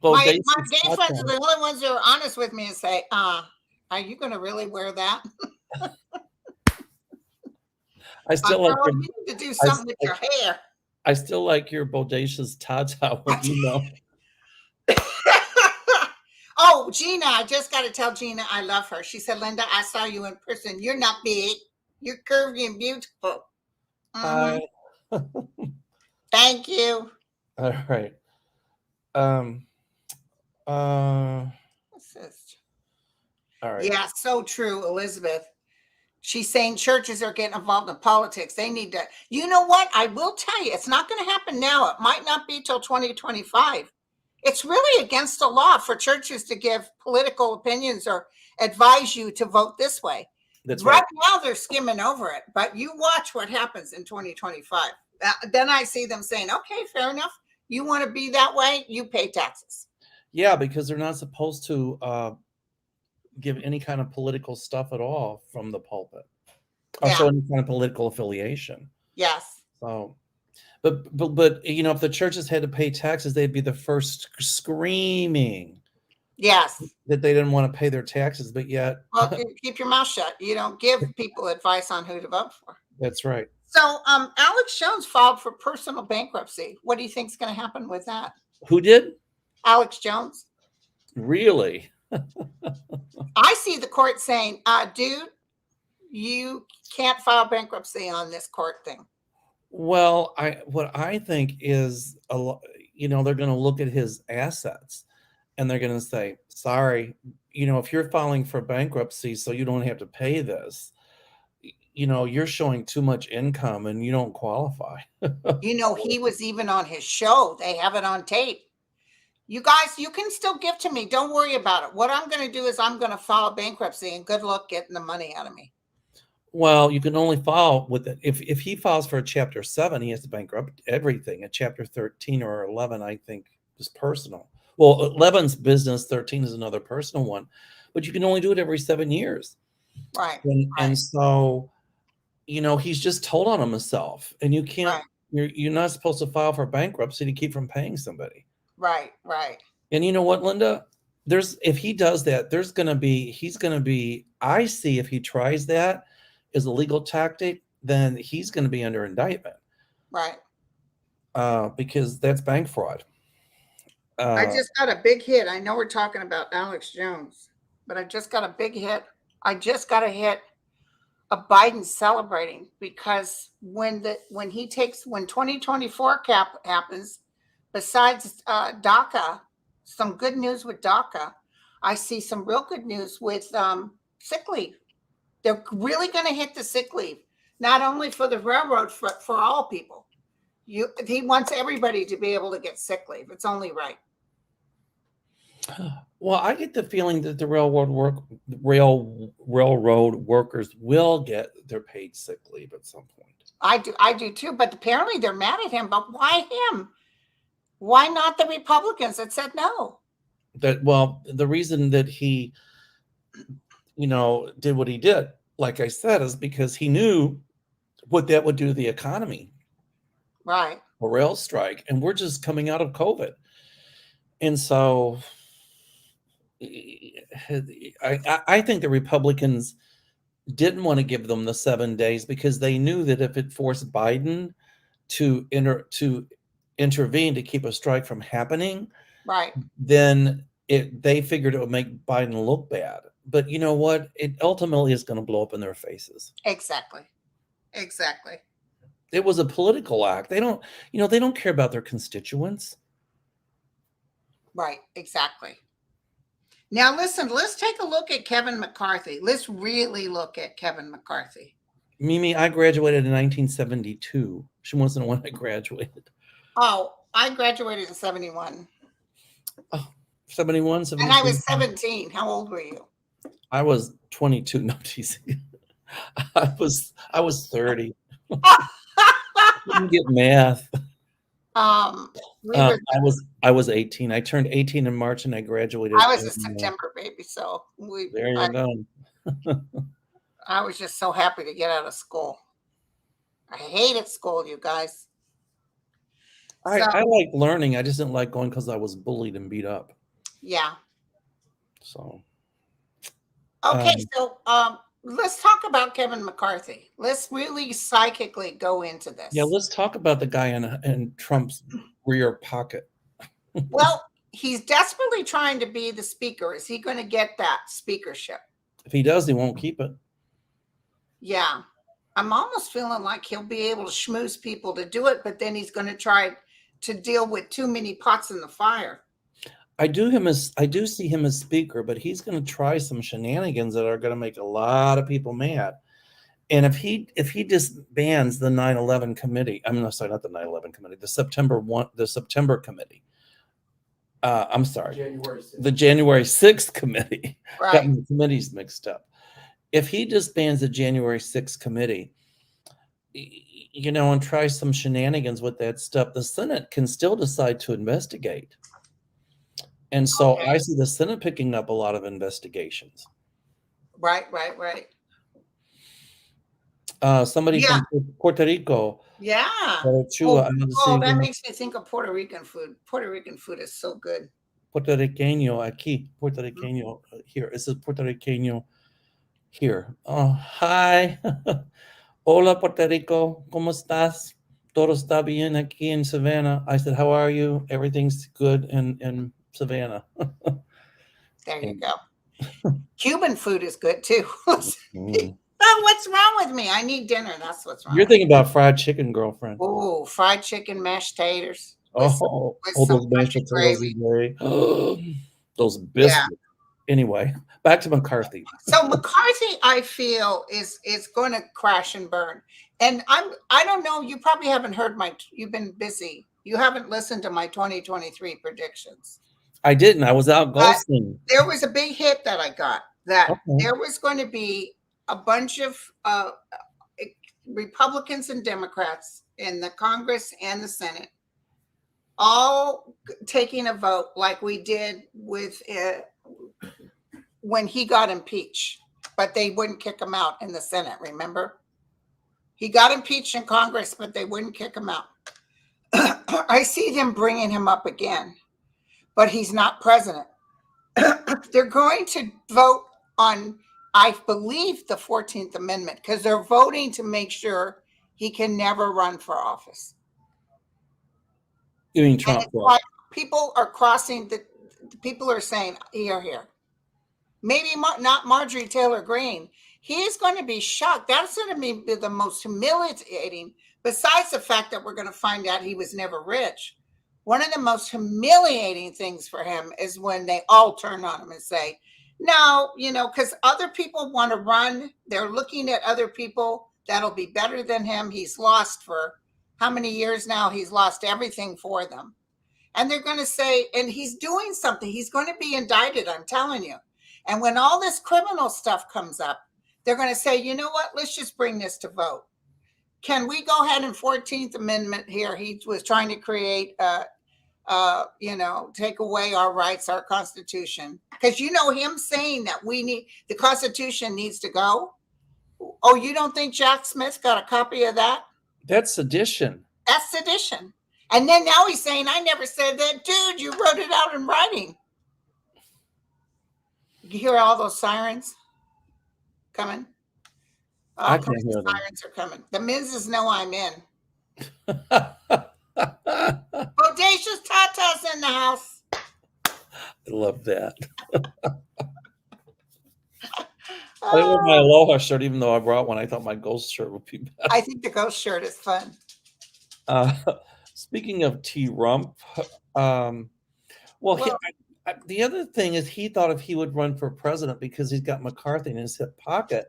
My bodacious gay friends are podcast. the only ones that are honest with me and say, are you going to really wear that? I still like Girl, your, you need to do I, something with your hair. I still like your bodacious Tata when you know. Oh, Gina, I just got to tell Gina I love her. She said, Linda, I saw you in person. You're not big. You're curvy and beautiful. Hi. Thank you. All right. Um. What's this? All right. Yeah, so true, Elizabeth. She's saying churches are getting involved in politics. They need to, you know what? I will tell you, it's not going to happen now. It might not be till 2025. It's really against the law for churches to give political opinions or advise you to vote this way. That's Right right. now, they're skimming over it, but you watch what happens in 2025. Then I see them saying, okay, fair enough. You want to be that way? You pay taxes. Yeah, because they're not supposed to give any kind of political stuff at all from the pulpit, or Yeah. show any kind of political affiliation. Yes. So, but you know, if the churches had to pay taxes, they'd be the first screaming Yes. that they didn't want to pay their taxes, but yet. Well, keep your mouth shut. You don't give people advice on who to vote for. That's right. So, Alex Jones filed for personal bankruptcy. What do you think is going to happen with that? Who did? Alex Jones. Really? I see the court saying, dude, you can't file bankruptcy on this court thing. Well, what I think is you know, they're going to look at his assets and they're going to say, sorry, you know, if you're filing for bankruptcy so you don't have to pay this, you know, you're showing too much income and you don't qualify. You know, he was even on his show. They have it on tape. You guys, you can still give to me. Don't worry about it. What I'm going to do is I'm going to file bankruptcy and good luck getting the money out of me. Well, you can only file with it. If he files for a Chapter 7, he has to bankrupt everything. A Chapter 13 or 11, I think, is personal. Well, 11's business, 13 is another personal one. But you can only do it every 7 years. Right. And so, you know, he's just told on himself. And you can't, you're not supposed to file for bankruptcy to keep from paying somebody. Right. And you know what, Linda? If he does that, I see if he tries that as a legal tactic, then he's going to be under indictment. Right. Because that's bank fraud. I just got a big hit. I know we're talking about Alex Jones, but I just got a big hit. I just got a hit of Biden celebrating because when 2024 happens, besides DACA, some good news with DACA, I see some real good news with sick leave. They're really going to hit the sick leave, not only for the railroad, for all people. He wants everybody to be able to get sick leave. It's only right. Well, I get the feeling that the railroad workers will get their paid sick leave at some point. I do too, but apparently they're mad at him. But why him? Why not the Republicans that said no? The reason that he, you know, did what he did, like I said, is because he knew what that would do to the economy. Right. A rail strike, and we're just coming out of COVID. And so I think the Republicans didn't want to give them the 7 days because they knew that if it forced Biden to intervene to keep a strike from happening, right, then they figured it would make Biden look bad. But you know what? It ultimately is going to blow up in their faces. Exactly. It was a political act. They don't care about their constituents. Right, exactly. Now, listen, let's take a look at Kevin McCarthy. Let's really look at Kevin McCarthy. Mimi, I graduated in 1972. She wants to know when I graduated. Oh, I graduated in 71. Oh, 71, 72. And I was 17. How old were you? I was 22. No, teasing. I was 30. Couldn't get math. I was 18. I turned 18 in March and I graduated. I was a September baby, so there you go. I was just so happy to get out of school. I hated school, you guys. I So, like learning. I just didn't like going because I was bullied and beat up. yeah. So Okay, um, so let's talk about Kevin McCarthy. Let's really psychically go into yeah, this. let's talk about the guy in Trump's rear pocket. Well, he's desperately trying to be the speaker. Is he going to get that speakership? If he does, he won't keep it. Yeah. I'm almost feeling like he'll be able to schmooze people to do it, but then he's going to try to deal with too many pots in the fire. I do see him as speaker, but he's going to try some shenanigans that are going to make a lot of people mad. And if he disbands the 9/11 committee, I'm no, sorry, not the 9/11 committee, the September committee. I'm sorry, the January 6th committee. Right. Got my committees mixed up. If he disbands the January 6th committee, and tries some shenanigans with that stuff, the Senate can still decide to investigate. And so Okay. I see the Senate picking up a lot of investigations. Right. Somebody Yeah. from Puerto Rico. Yeah. That makes me think of Puerto Rican food. Puerto Rican food is so good. Puertorriqueño aquí. Puertorriqueño here. This is Puertorriqueño here. Oh, hi. Hola, Puerto Rico. ¿Cómo estás? Todo está bien aquí in Savannah. I said, how are you? Everything's good in Savannah. There you go. Cuban food is good too. Mm. Oh, what's wrong with me? I need dinner. That's what's wrong. You're thinking about fried chicken, girlfriend. Oh, fried chicken, mashed taters. Those mashed potatoes. Those biscuits. Yeah. Anyway, back to McCarthy. So McCarthy, I feel, is going to crash and burn. And I don't know. You probably haven't heard you've been busy. You haven't listened to my 2023 predictions. I didn't. I was out ghosting. There was a big hit that I got that there was going to be a bunch of Republicans and Democrats in the Congress and the Senate all taking a vote like we did with when he got impeached, but they wouldn't kick him out in the Senate. Remember, he got impeached in Congress, but they wouldn't kick him out. I see them bringing him up again, but he's not president. They're going to vote on, I believe, the 14th Amendment, because they're voting to make sure he can never run for office. You mean Trump? People are crossing people are saying, here. Maybe not Marjorie Taylor Greene. He's going to be shocked. That's going to be the most humiliating, besides the fact that we're going to find out he was never rich. One of the most humiliating things for him is when they all turn on him and say, no, because other people want to run. They're looking at other people that'll be better than him. He's lost for how many years now? He's lost everything for them. And they're going to say, and he's doing something. He's going to be indicted, I'm telling you. And when all this criminal stuff comes up, they're going to say, you know what? Let's just bring this to vote. Can we go ahead and 14th Amendment here? He was trying to create, take away our rights, our Constitution. Because him saying that the Constitution needs to go. Oh, you don't think Jack Smith got a copy of that? That's sedition. That's sedition. And then now he's saying, I never said that. Dude, you wrote it out in writing. You hear all those sirens coming? I can hear them. Sirens are coming. The Mizes know I'm in. Bodacious Tata's in the house. I love that. I didn't wear my Aloha shirt, even though I brought one. I thought my ghost shirt would be better. I think the ghost shirt is fun. Speaking of T-Rump, the other thing is he thought if he would run for president because he's got McCarthy in his hip pocket,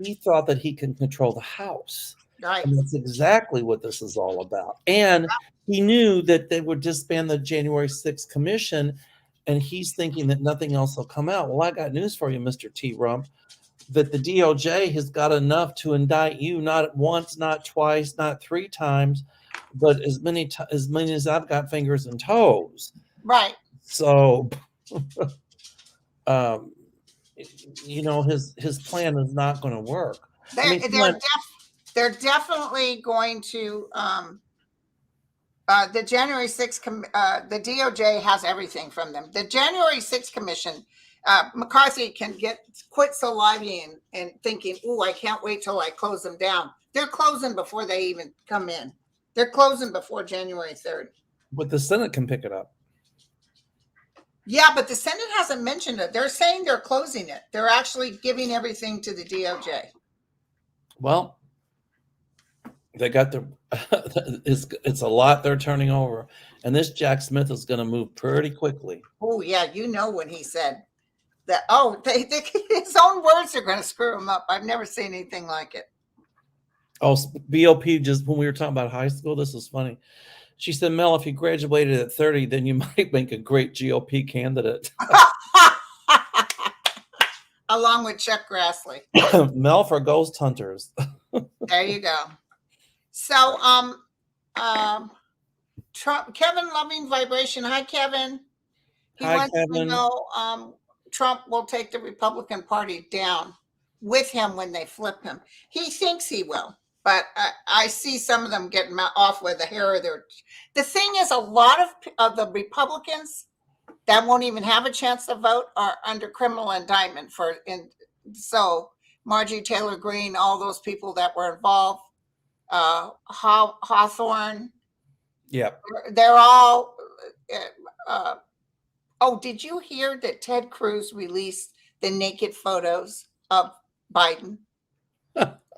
he thought that he can control the House. Right. And that's exactly what this is all about. And he knew that they would disband the January 6th commission, and he's thinking that nothing else will come out. Well, I got news for you, Mr. T-Rump, that the DOJ has got enough to indict you, not once, not twice, not 3 times, but as many as I've got fingers and toes. Right. So, you know, his plan is not going to work. I They're mean, come they're on. they're definitely going to the January 6th the DOJ has everything from them. The January 6th commission, McCarthy can quit salivating and thinking, "Oh, I can't wait till I close them down." They're closing before they even come in. They're closing before January 3rd. But the Senate can pick it up. Yeah, but the Senate hasn't mentioned it. They're saying they're closing it. They're actually giving everything to the DOJ. Well, they got the it's a lot they're turning over, and this Jack Smith is going to move pretty quickly. Oh yeah, you know when he said that. Oh, his own words are going to screw him up. I've never seen anything like it. Oh, BOP, just when we were talking about high school, this is funny. She said, Mel, if you graduated at 30, then you might make a great GOP candidate. Along with Chuck Grassley. Mel for Ghost Hunters. There you go. So, Trump, Kevin Loving Vibration. Hi, Kevin. He Hi, wants Kevin. to know Trump will take the Republican Party down with him when they flip him. He thinks he will, but I see some of them getting off with the hair of their. The thing is, a lot of the Republicans that won't even have a chance to vote are under criminal indictment so Marjorie Taylor Greene, all those people that were involved, Hawthorne. Yep. They're all. Oh, did you hear that Ted Cruz released the naked photos of Biden?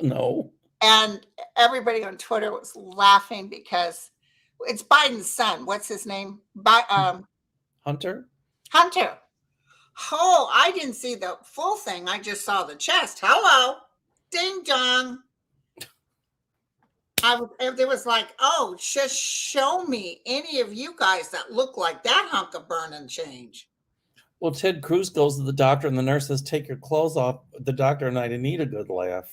No. And everybody on Twitter was laughing because it's Biden's son. What's his name? Hunter? Hunter. Oh, I didn't see the full thing. I just saw the chest. Hello. Ding dong. There was like, oh, just show me any of you guys that look like that hunk of burning change. Well, Ted Cruz goes to the doctor and the nurse says, take your clothes off. The doctor and I need a good laugh.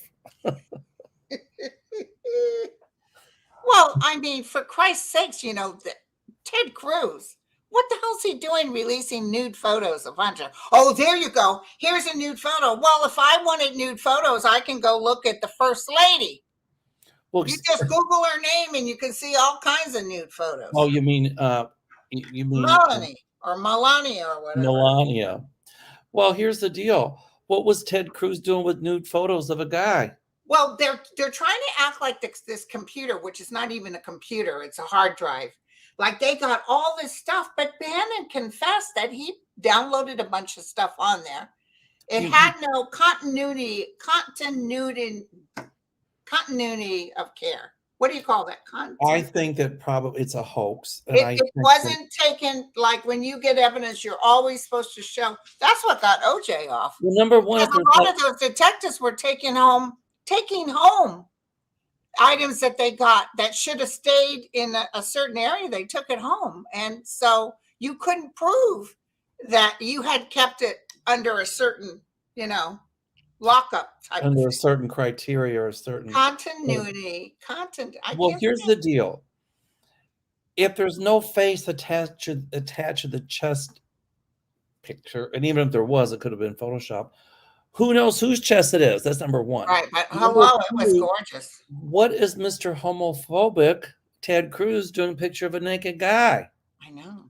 Well, I mean, for Christ's sakes, Ted Cruz, what the hell's he doing releasing nude photos of Hunter? Oh, there you go. Here's a nude photo. Well, if I wanted nude photos, I can go look at the first lady. Well, you just Google her name and you can see all kinds of nude photos. Oh, you mean Melanie or Melania or whatever. Melania. Well, here's the deal. What was Ted Cruz doing with nude photos of a guy? Well, they're trying to act like this computer, which is not even a computer, it's a hard drive. Like they got all this stuff, but Bannon confessed that he downloaded a bunch of stuff on there. It had no continuity of care. What do you call that? I think that probably it's a hoax. It wasn't taken, like when you get evidence, you're always supposed to show. That's what got OJ off. Well, number one, a lot of those detectives were taking home items that they got that should have stayed in a certain area. They took it home. And so you couldn't prove that you had kept it under a certain, lockup type under a certain criteria or a certain continuity. Well, here's the deal. If there's no face attached to the chest picture, and even if there was, it could have been Photoshop. Who knows whose chest it is? That's number one. Right, but hello, it was gorgeous. What is Mr. Homophobic Ted Cruz doing a picture of a naked guy? I know.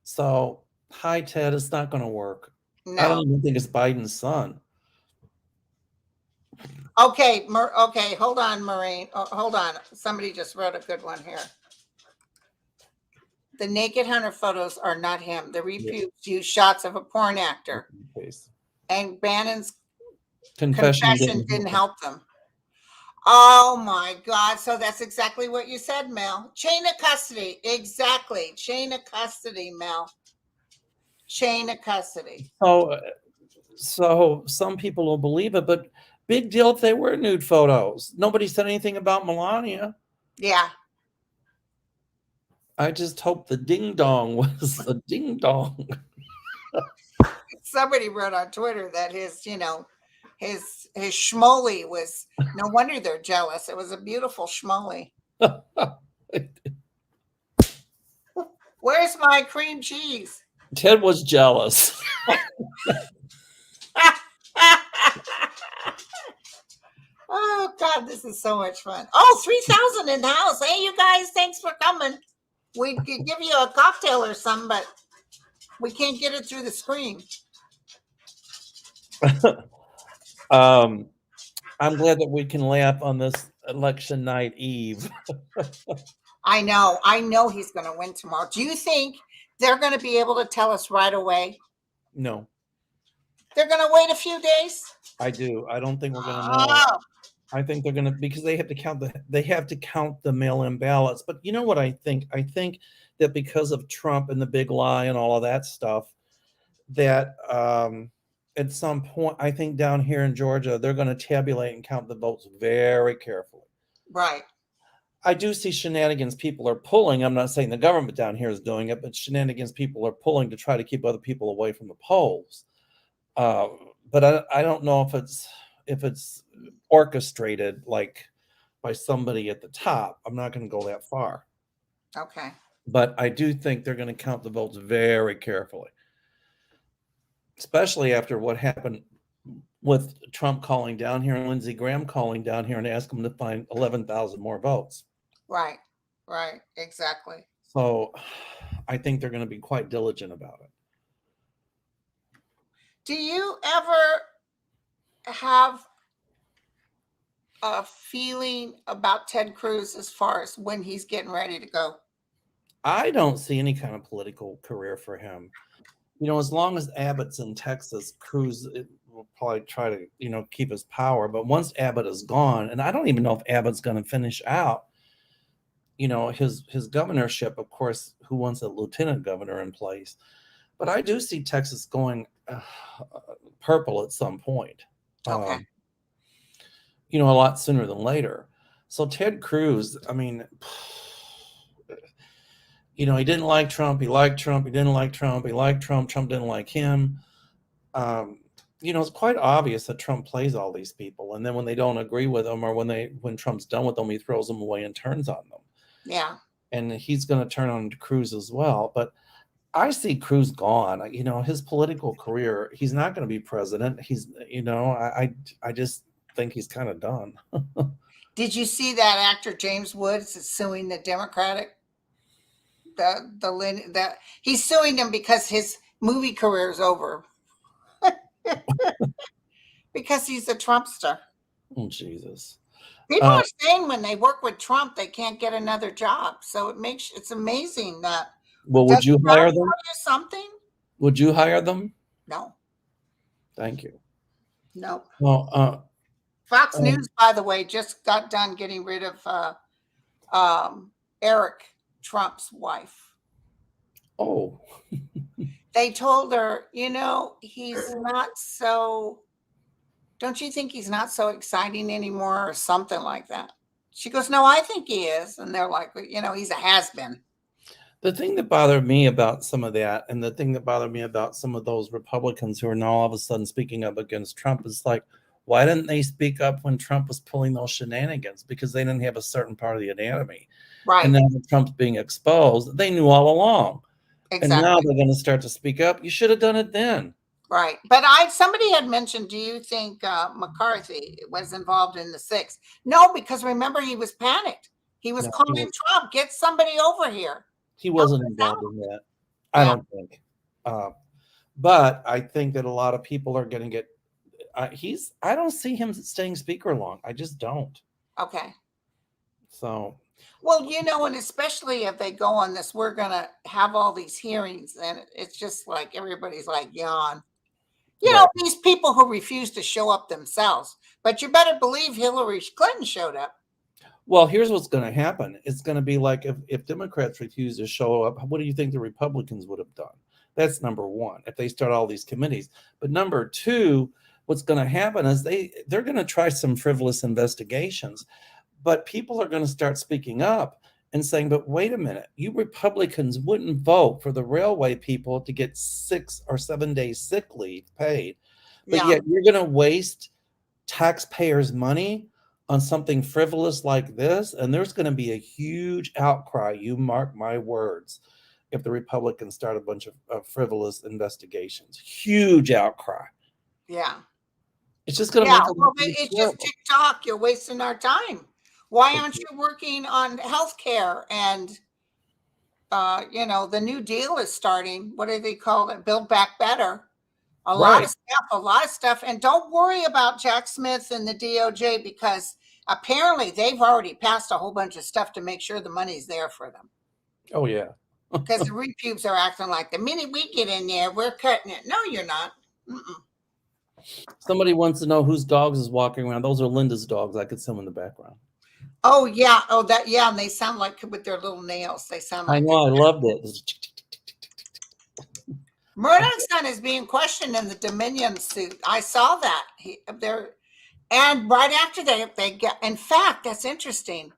So, hi, Ted. It's not going to work. No. I don't even think it's Biden's son. Okay, hold on, Maureen. Oh, hold on. Somebody just wrote a good one here. The naked Hunter photos are not him. The reputes use shots of a porn actor. And Bannon's confession didn't help them. Oh my God. So that's exactly what you said, Mel. Chain of custody. Exactly. Chain of custody, Mel. Chain of custody. So some people will believe it, but big deal if they were nude photos. Nobody said anything about Melania. Yeah. I just hope the ding dong was a ding dong. Somebody wrote on Twitter that his schmoly was, no wonder they're jealous. It was a beautiful schmoly. Where's my cream cheese? Ted was jealous. Oh God, this is so much fun. Oh, 3,000 in the house. Hey, you guys, thanks for coming. We could give you a cocktail or something, but we can't get it through the screen. I'm glad that we can laugh on this election night eve. I know he's going to win tomorrow. Do you think they're going to be able to tell us right away? No, They're going to wait a few days? I do. I don't think we're going to know. Oh, I think they're going to, because they have to count the mail-in ballots. But you know what I think? I think that because of Trump and the big lie and all of that stuff, that at some point, I think down here in Georgia, they're going to tabulate and count the votes very carefully. right. I do see shenanigans people are pulling. I'm not saying the government down here is doing it, but shenanigans people are pulling to try to keep other people away from the polls. But I don't know if it's orchestrated like by somebody at the top. I'm not going to go that far. Okay. But I do think they're going to count the votes very carefully, especially after what happened with Trump calling down here and Lindsey Graham calling down here and asking them to find 11,000 more votes. Right. Right. Exactly. So I think they're going to be quite diligent about it. Do you ever have a feeling about Ted Cruz as far as when he's getting ready to go? I don't see any kind of political career for him. You know, as long as Abbott's in Texas, Cruz will probably try to, keep his power. But once Abbott is gone, and I don't even know if Abbott's going to finish out, his governorship, of course, who wants a lieutenant governor in place. But I do see Texas going purple at some point. Okay. A lot sooner than later. So Ted Cruz, I mean, he didn't like Trump. He liked Trump. He didn't like Trump. He liked Trump. Trump didn't like him. It's quite obvious that Trump plays all these people. And then when they don't agree with him, or when Trump's done with them, he throws them away and turns on them. Yeah. And he's going to turn on Cruz as well. But I see Cruz gone. His political career, he's not going to be president. He's, I just think he's kind of done. Did you see that actor James Woods is suing the Democratic? He's suing them because his movie career is over. Because he's a Trumpster. Oh, Jesus. People are saying when they work with Trump, they can't get another job. So it's amazing that. Well, would you hire them? Something? Would you hire them? No. Thank you. No. Well, Fox News, by the way, just got done getting rid of Eric Trump's wife. Oh. They told her, he's not so. Don't you think he's not so exciting anymore, or something like that? She goes, no, I think he is. And they're like, he's a has-been. The thing that bothered me about some of that, and the thing that bothered me about some of those Republicans who are now all of a sudden speaking up against Trump, is like, why didn't they speak up when Trump was pulling those shenanigans? Because they didn't have a certain part of the anatomy. Right. And now that Trump's being exposed, they knew all along. Exactly. And now they're going to start to speak up. You should have done it then. Right. But somebody had mentioned, do you think McCarthy was involved in the 6th? No, because remember, he was panicked. He was calling Trump, get somebody over here. He wasn't involved in that. I don't think. But I think that a lot of people are going to get, I don't see him staying speaker long. I just don't. Okay. So. Well, and especially if they go on this, we're going to have all these hearings, and it's just like everybody's like, yawn. These people who refuse to show up themselves. But you better believe Hillary Clinton showed up. Well, here's what's going to happen. It's going to be like if Democrats refuse to show up, what do you think the Republicans would have done? That's number one, if they start all these committees. But number two, what's going to happen is they're going to try some frivolous investigations. But people are going to start speaking up and saying, but wait a minute, you Republicans wouldn't vote for the railway people to get 6 or 7 days sick leave paid. But yet you're going to waste taxpayers' money on something frivolous like this. And there's going to be a huge outcry. You mark my words. If the Republicans start a bunch of frivolous investigations, huge outcry. Yeah. It's just going to Yeah, make them well, look it's just terrible. TikTok. You're wasting our time. Why aren't you working on healthcare and the New Deal is starting. What do they call it? Build Back Better. Right. A lot of stuff. And don't worry about Jack Smith and the DOJ because apparently they've already passed a whole bunch of stuff to make sure the money's there for them. Oh, yeah. Because the repubes are acting like the minute we get in there, we're cutting it. No, you're not. Mm-mm. Somebody wants to know whose dogs is walking around. Those are Linda's dogs. I could see them in the background. Oh, yeah. Oh, that, yeah. And they sound like with their little nails. They sound I like know. I loved it. Murdoch's son is being questioned in the Dominion suit. I saw that. And right after they get, in fact, that's interesting,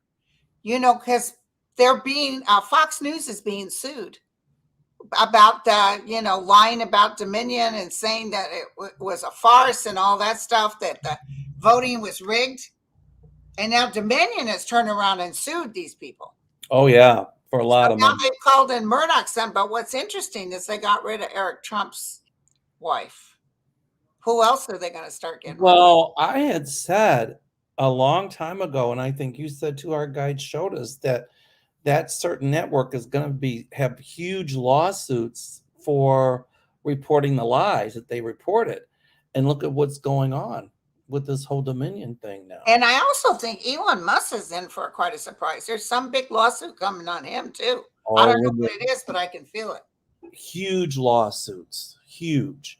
because they're being, Fox News is being sued about lying about Dominion and saying that it was a farce and all that stuff, that the voting was rigged. And now Dominion has turned around and sued these people. Oh, yeah. For a lot So of now money. they've called in Murdoch's son. But what's interesting is they got rid of Eric Trump's wife. Who else are they going to start getting rid of? Well, I had said a long time ago, and I think you said too, our guide showed us that certain network is going to have huge lawsuits for reporting the lies that they reported. And look at what's going on with this whole Dominion thing now. And I also think Elon Musk is in for quite a surprise. There's some big lawsuit coming on him too. I don't know what it is, but I can feel it. Huge lawsuits, huge,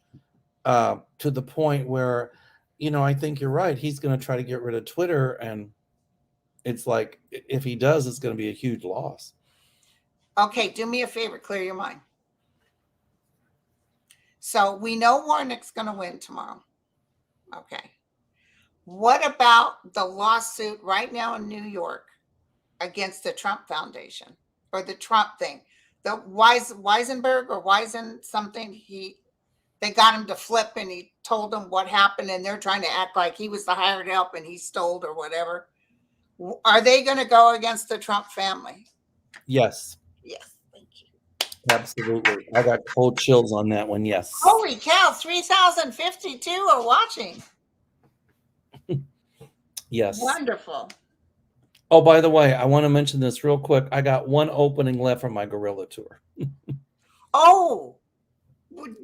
to the point where, I think you're right. He's going to try to get rid of Twitter, and it's like, if he does, it's going to be a huge loss. Okay, do me a favor, clear your mind. So we know Warnock's going to win tomorrow. Okay. What about the lawsuit right now in New York against the Trump Foundation or the Trump thing? The Weisenberg or Weisen something, they got him to flip and he told them what happened and they're trying to act like he was the hired help and he stole or whatever. Are they going to go against the Trump family? Yes. Yes, thank you. Absolutely. I got cold chills on that one. Yes. Holy cow, 3,052 are watching. Yes. Wonderful. Oh, by the way, I want to mention this real quick. I got one opening left for my gorilla tour. Oh,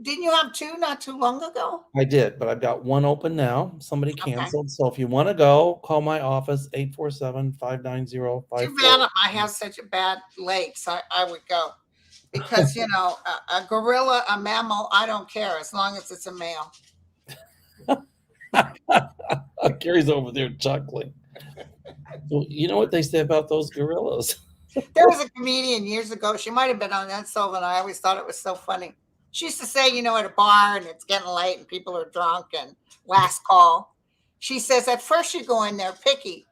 didn't you have two not too long ago? I did, but I've got one open now. Somebody canceled. Okay. So if you want to go, call my office, 847-590-54. Too bad I have such a bad leg, so I would go. Because, a gorilla, a mammal, I don't care as long as it's a male. Carrie's over there chuckling. Well, you know what they say about those gorillas? There was a comedian years ago. She might have been on Ed Sullivan. I always thought it was so funny. She used to say, at a bar and it's getting late and people are drunk and last call. She says, at first you go in there picky.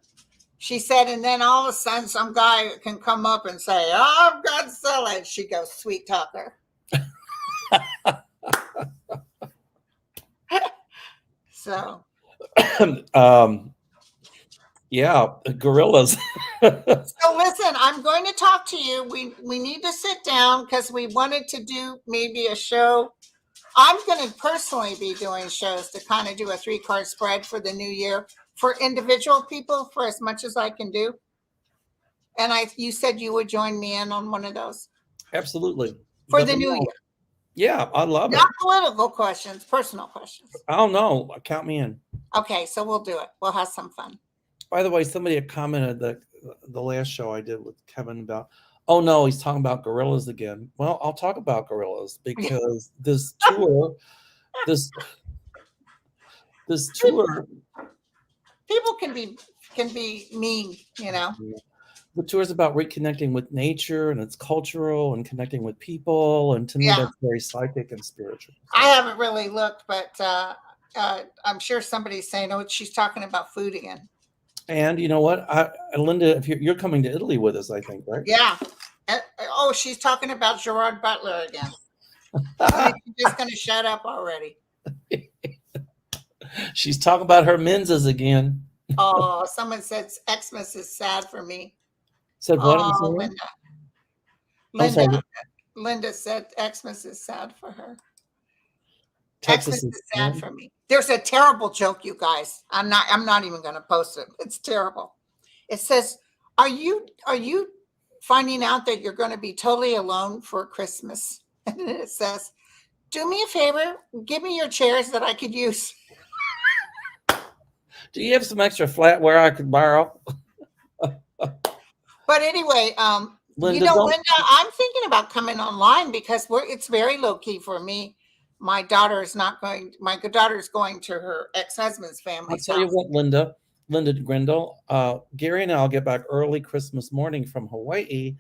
She said, and then all of a sudden some guy can come up and say, oh, I've got to sell it. She goes, sweet talker. So. Yeah, gorillas. So listen, I'm going to talk to you. We need to sit down because we wanted to do maybe a show. I'm going to personally be doing shows to kind of do a 3-card spread for the new year for individual people for as much as I can do. And you said you would join me in on one of those. Absolutely. For the new year. Yeah, I love it. Not political questions, personal questions. I don't know. Count me in. Okay, so we'll do it. We'll have some fun. By the way, somebody had commented that the last show I did with Kevin about, oh no, he's talking about gorillas again. Well, I'll talk about gorillas because this tour, this tour. People can be mean, The tour is about reconnecting with nature and it's cultural and connecting with people. And to me, that's very psychic and spiritual. So. I haven't really looked, but I'm sure somebody's saying, oh, she's talking about food again. And you know what, Linda, if you're coming to Italy with us, I think, right? Yeah. Oh, she's talking about Gerard Butler again. She's just going to shut up already. She's talking about her menses again. Oh, someone said Xmas is sad for me. Said what? Oh, Linda said Xmas is sad for her. Texas Xmas is is sad for me. There's a terrible joke, you guys. I'm not even going to post it. It's terrible. It says, "Are you finding out that you're going to be totally alone for Christmas?" And then it says, "Do me a favor, give me your chairs that I could use." Do you have some extra flatware I could borrow? But anyway, Linda, Linda, I'm thinking about coming online because it's very low key for me. My daughter is not going. My daughter is going to her ex-husband's I'll family's tell you house. what, Linda Grindle, Gary and I'll get back early Christmas morning from Hawaii,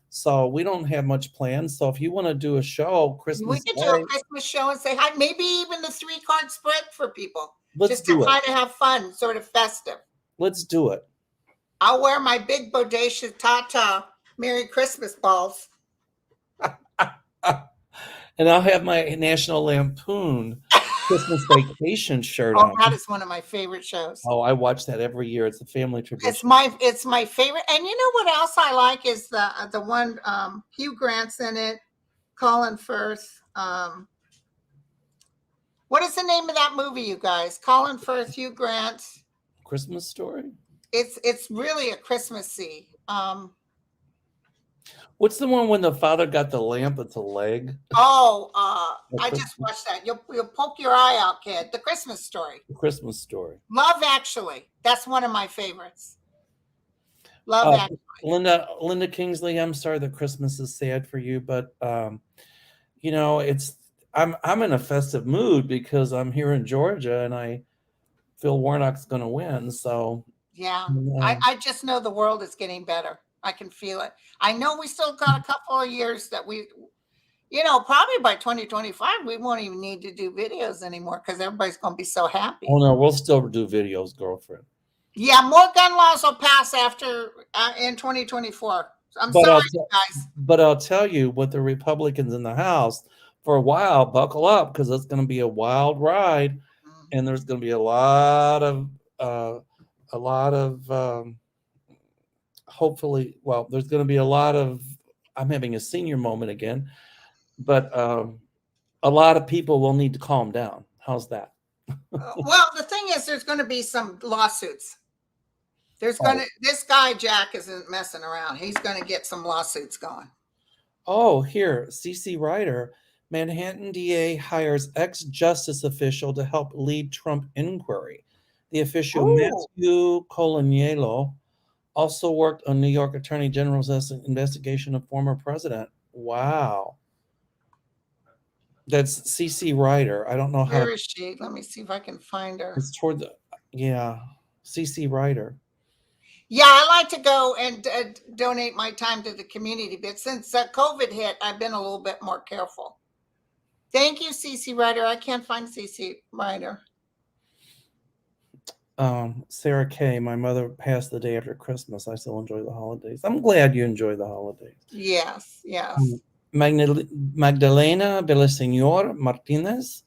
so we don't have much planned. So if you want to do a show We Christmas could do a Day, Christmas show and say hi. Maybe even the 3-card spread for people, let's just to do it. kind of have fun, sort of festive. Let's do it. I'll wear my big bodacious Tata Merry Christmas balls. And I'll have my National Lampoon Christmas Vacation shirt Oh, on. that is one of my favorite shows. Oh, I watch that every year. It's a family tradition. It's my favorite. And you know what else I like is the one Hugh Grant's in it, Colin Firth. What is the name of that movie, you guys? Colin Firth, Hugh Grant. Christmas Story? It's really a Christmassy. What's the one when the father got the lamp that's a leg? I just watched that. You'll poke your eye out, kid. The Christmas Story. The Christmas Story. Love Actually. That's one of my favorites. Love Actually. Linda Kingsley, I'm sorry that Christmas is sad for you, but I'm in a festive mood because I'm here in Georgia and I feel Warnock's going to win. So yeah, I just know the world is getting better. I can feel it. I know we still got a couple of years that probably by 2025, we won't even need to do videos anymore because everybody's going to be so happy. Oh, no, we'll still do videos, girlfriend. Yeah, more gun laws will pass in 2024. I'm sorry, you guys. But I'll tell you, with the Republicans in the House, for a while, buckle up because it's going to be a wild ride. Mm-hmm. And there's going to be a lot of hopefully, well, there's going to be a lot of, I'm having a senior moment again, but a lot of people will need to calm down. How's that? Well, the thing is, there's going to be some lawsuits. This guy, Jack, isn't messing around. He's going to get some lawsuits going. Oh, here, CC Ryder, Manhattan DA hires ex-justice official to help lead Trump inquiry. The official, Matthew Coloniello, also worked on New York Attorney General's investigation of former president. Wow. That's CC Ryder. I don't know how. Where is she? Let me see if I can find her. It's toward CC Ryder. Yeah, I like to go and donate my time to the community. But since COVID hit, I've been a little bit more careful. Thank you, CC Ryder. I can't find CC Ryder. Sarah Kay, my mother passed the day after Christmas. I still enjoy the holidays. I'm glad you enjoy the holidays. Yes. Magdalena Villaseñor Martinez.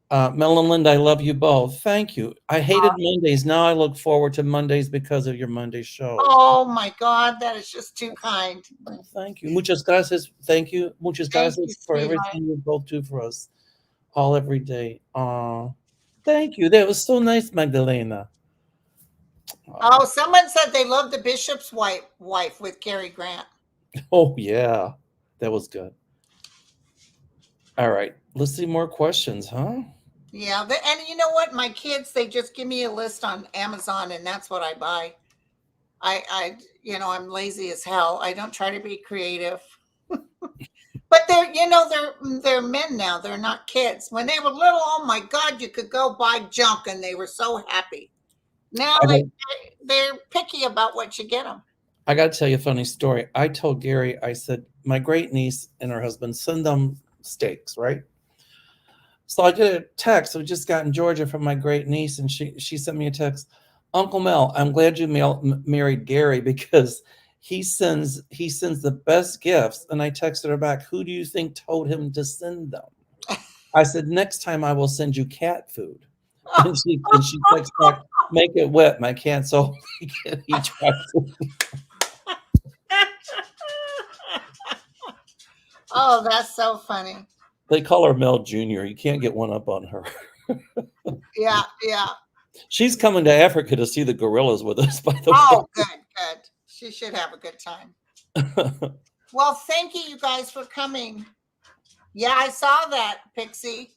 Mel and Linda, I love you both. Thank you. I hated Mondays. Now I look forward to Mondays because of your Monday show. Oh my God, that is just too kind. Oh, thank you. Muchas gracias. Thank you. Muchas gracias for everything you both do for us all every day. Thank you. That was so nice, Magdalena. Oh, someone said they love the bishop's wife with Cary Grant. Oh, yeah. That was good. All right. Let's see more questions, huh? Yeah. And you know what? My kids, they just give me a list on Amazon and that's what I buy. I'm lazy as hell. I don't try to be creative. But they're men now. They're not kids. When they were little, oh my God, you could go buy junk and they were so happy. Now they're picky about what you get them. I got to tell you a funny story. I told Gary, I said, my great niece and her husband send them steaks, right? So I did a text. I just got in Georgia from my great niece, and she sent me a text. Uncle Mel, I'm glad you married Gary because he sends the best gifts. And I texted her back, who do you think told him to send them? I said, next time I will send you cat food. And she texted back, make it wet. My cat so he can eat cat food. Oh, that's so funny. They call her Mel Jr. You can't get one up on her. Yeah, yeah. She's coming to Africa to see the gorillas with us, by the Oh, good, good. She should have a good time. way. Well, thank you guys for coming. Yeah, I saw that, Pixie.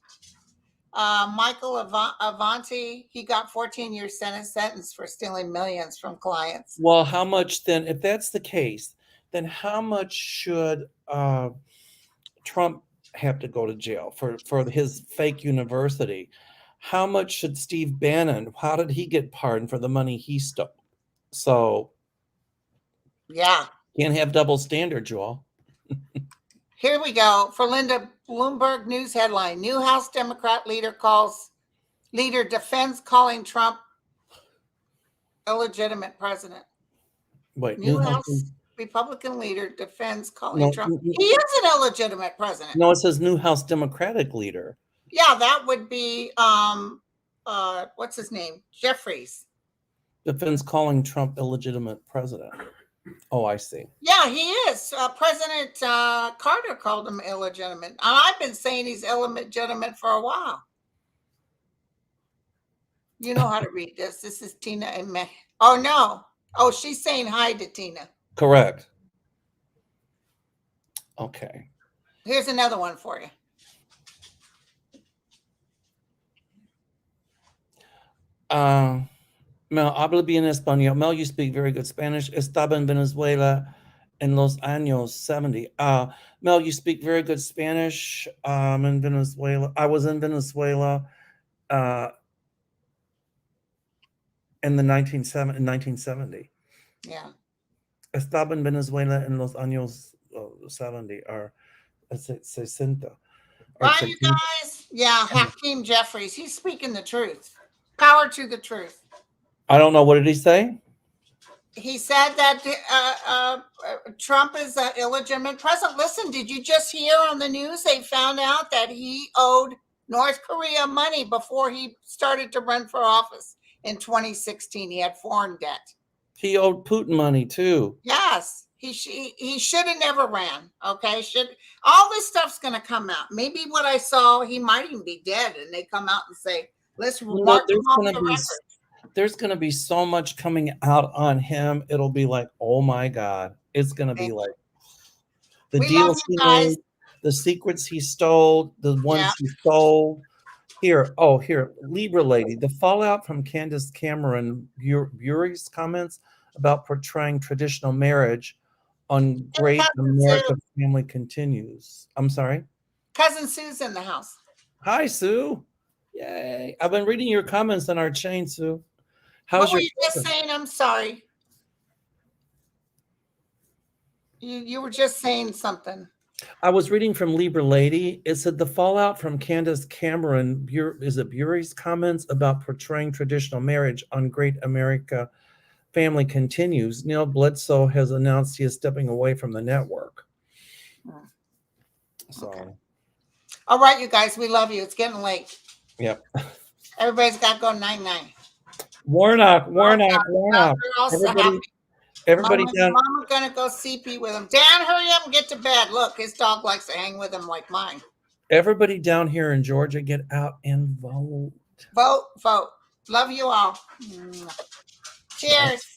Michael Avanti, he got 14-year sentence for stealing millions from clients. Well, how much then, if that's the case, then how much should Trump have to go to jail for his fake university? How much should Steve Bannon, how did he get pardoned for the money he stole? So Yeah. can't have double standard, Joel. Here we go. For Linda, Bloomberg News headline: New House Democrat leader defends calling Trump illegitimate president. Wait, New House Republican leader defends calling Trump. no, He is an illegitimate president. no, it says New House Democratic leader. Yeah, that would be what's his name? Jeffries. Defends calling Trump illegitimate president. Oh, I see. Yeah, he is. President Carter called him illegitimate. And I've been saying he's illegitimate for a while. You know how to read this. This is Tina and May. Oh, no. Oh, she's saying hi to Tina. Correct. Okay. Here's another one for you. Mel, hablo bien español. Mel, you speak very good Spanish. Estaba en Venezuela en los años 70. Mel, you speak very good Spanish. In Venezuela. I was in Venezuela in 1970. Yeah. Estaba en Venezuela en los años 70 or 60. Bye, you guys. Yeah, Hakeem Jeffries. He's speaking the truth. Power to the truth. I don't know. What did he say? He said that Trump is an illegitimate president. Listen, did you just hear on the news they found out that he owed North Korea money before he started to run for office in 2016? He had foreign debt. He owed Putin money too. Yes, he should have never ran. Okay, all this stuff's going to come out. Maybe what I saw, he might even be dead, and they come out and say, "Let's mark him off the record." There's going to be so much coming out on him. It'll be like, oh my God. It's going to be like the deals he made, the secrets he stole, the ones he sold. Here, Libra lady, the fallout from Candace Cameron Bury's comments about portraying traditional marriage on Great America Family continues. I'm sorry? Cousin Sue's in the house. Hi, Sue. Yay. I've been reading your comments on our chain, Sue. What were you just saying? I'm sorry. You were just saying something. I was reading from Libra Lady. It said the fallout from Candace Cameron, Bury's comments about portraying traditional marriage on Great America Family continues. Neil Bledsoe has announced he is stepping away from the network. So, okay. All right, you guys, we love you. It's getting late. Yep. Everybody's got to go 9-9. Warnock. Everybody down. Mama's gonna go CP with him. Dan, hurry up and get to bed. Look, his dog likes to hang with him like mine. Everybody down here in Georgia, get out and vote. Vote. Love you all. Cheers.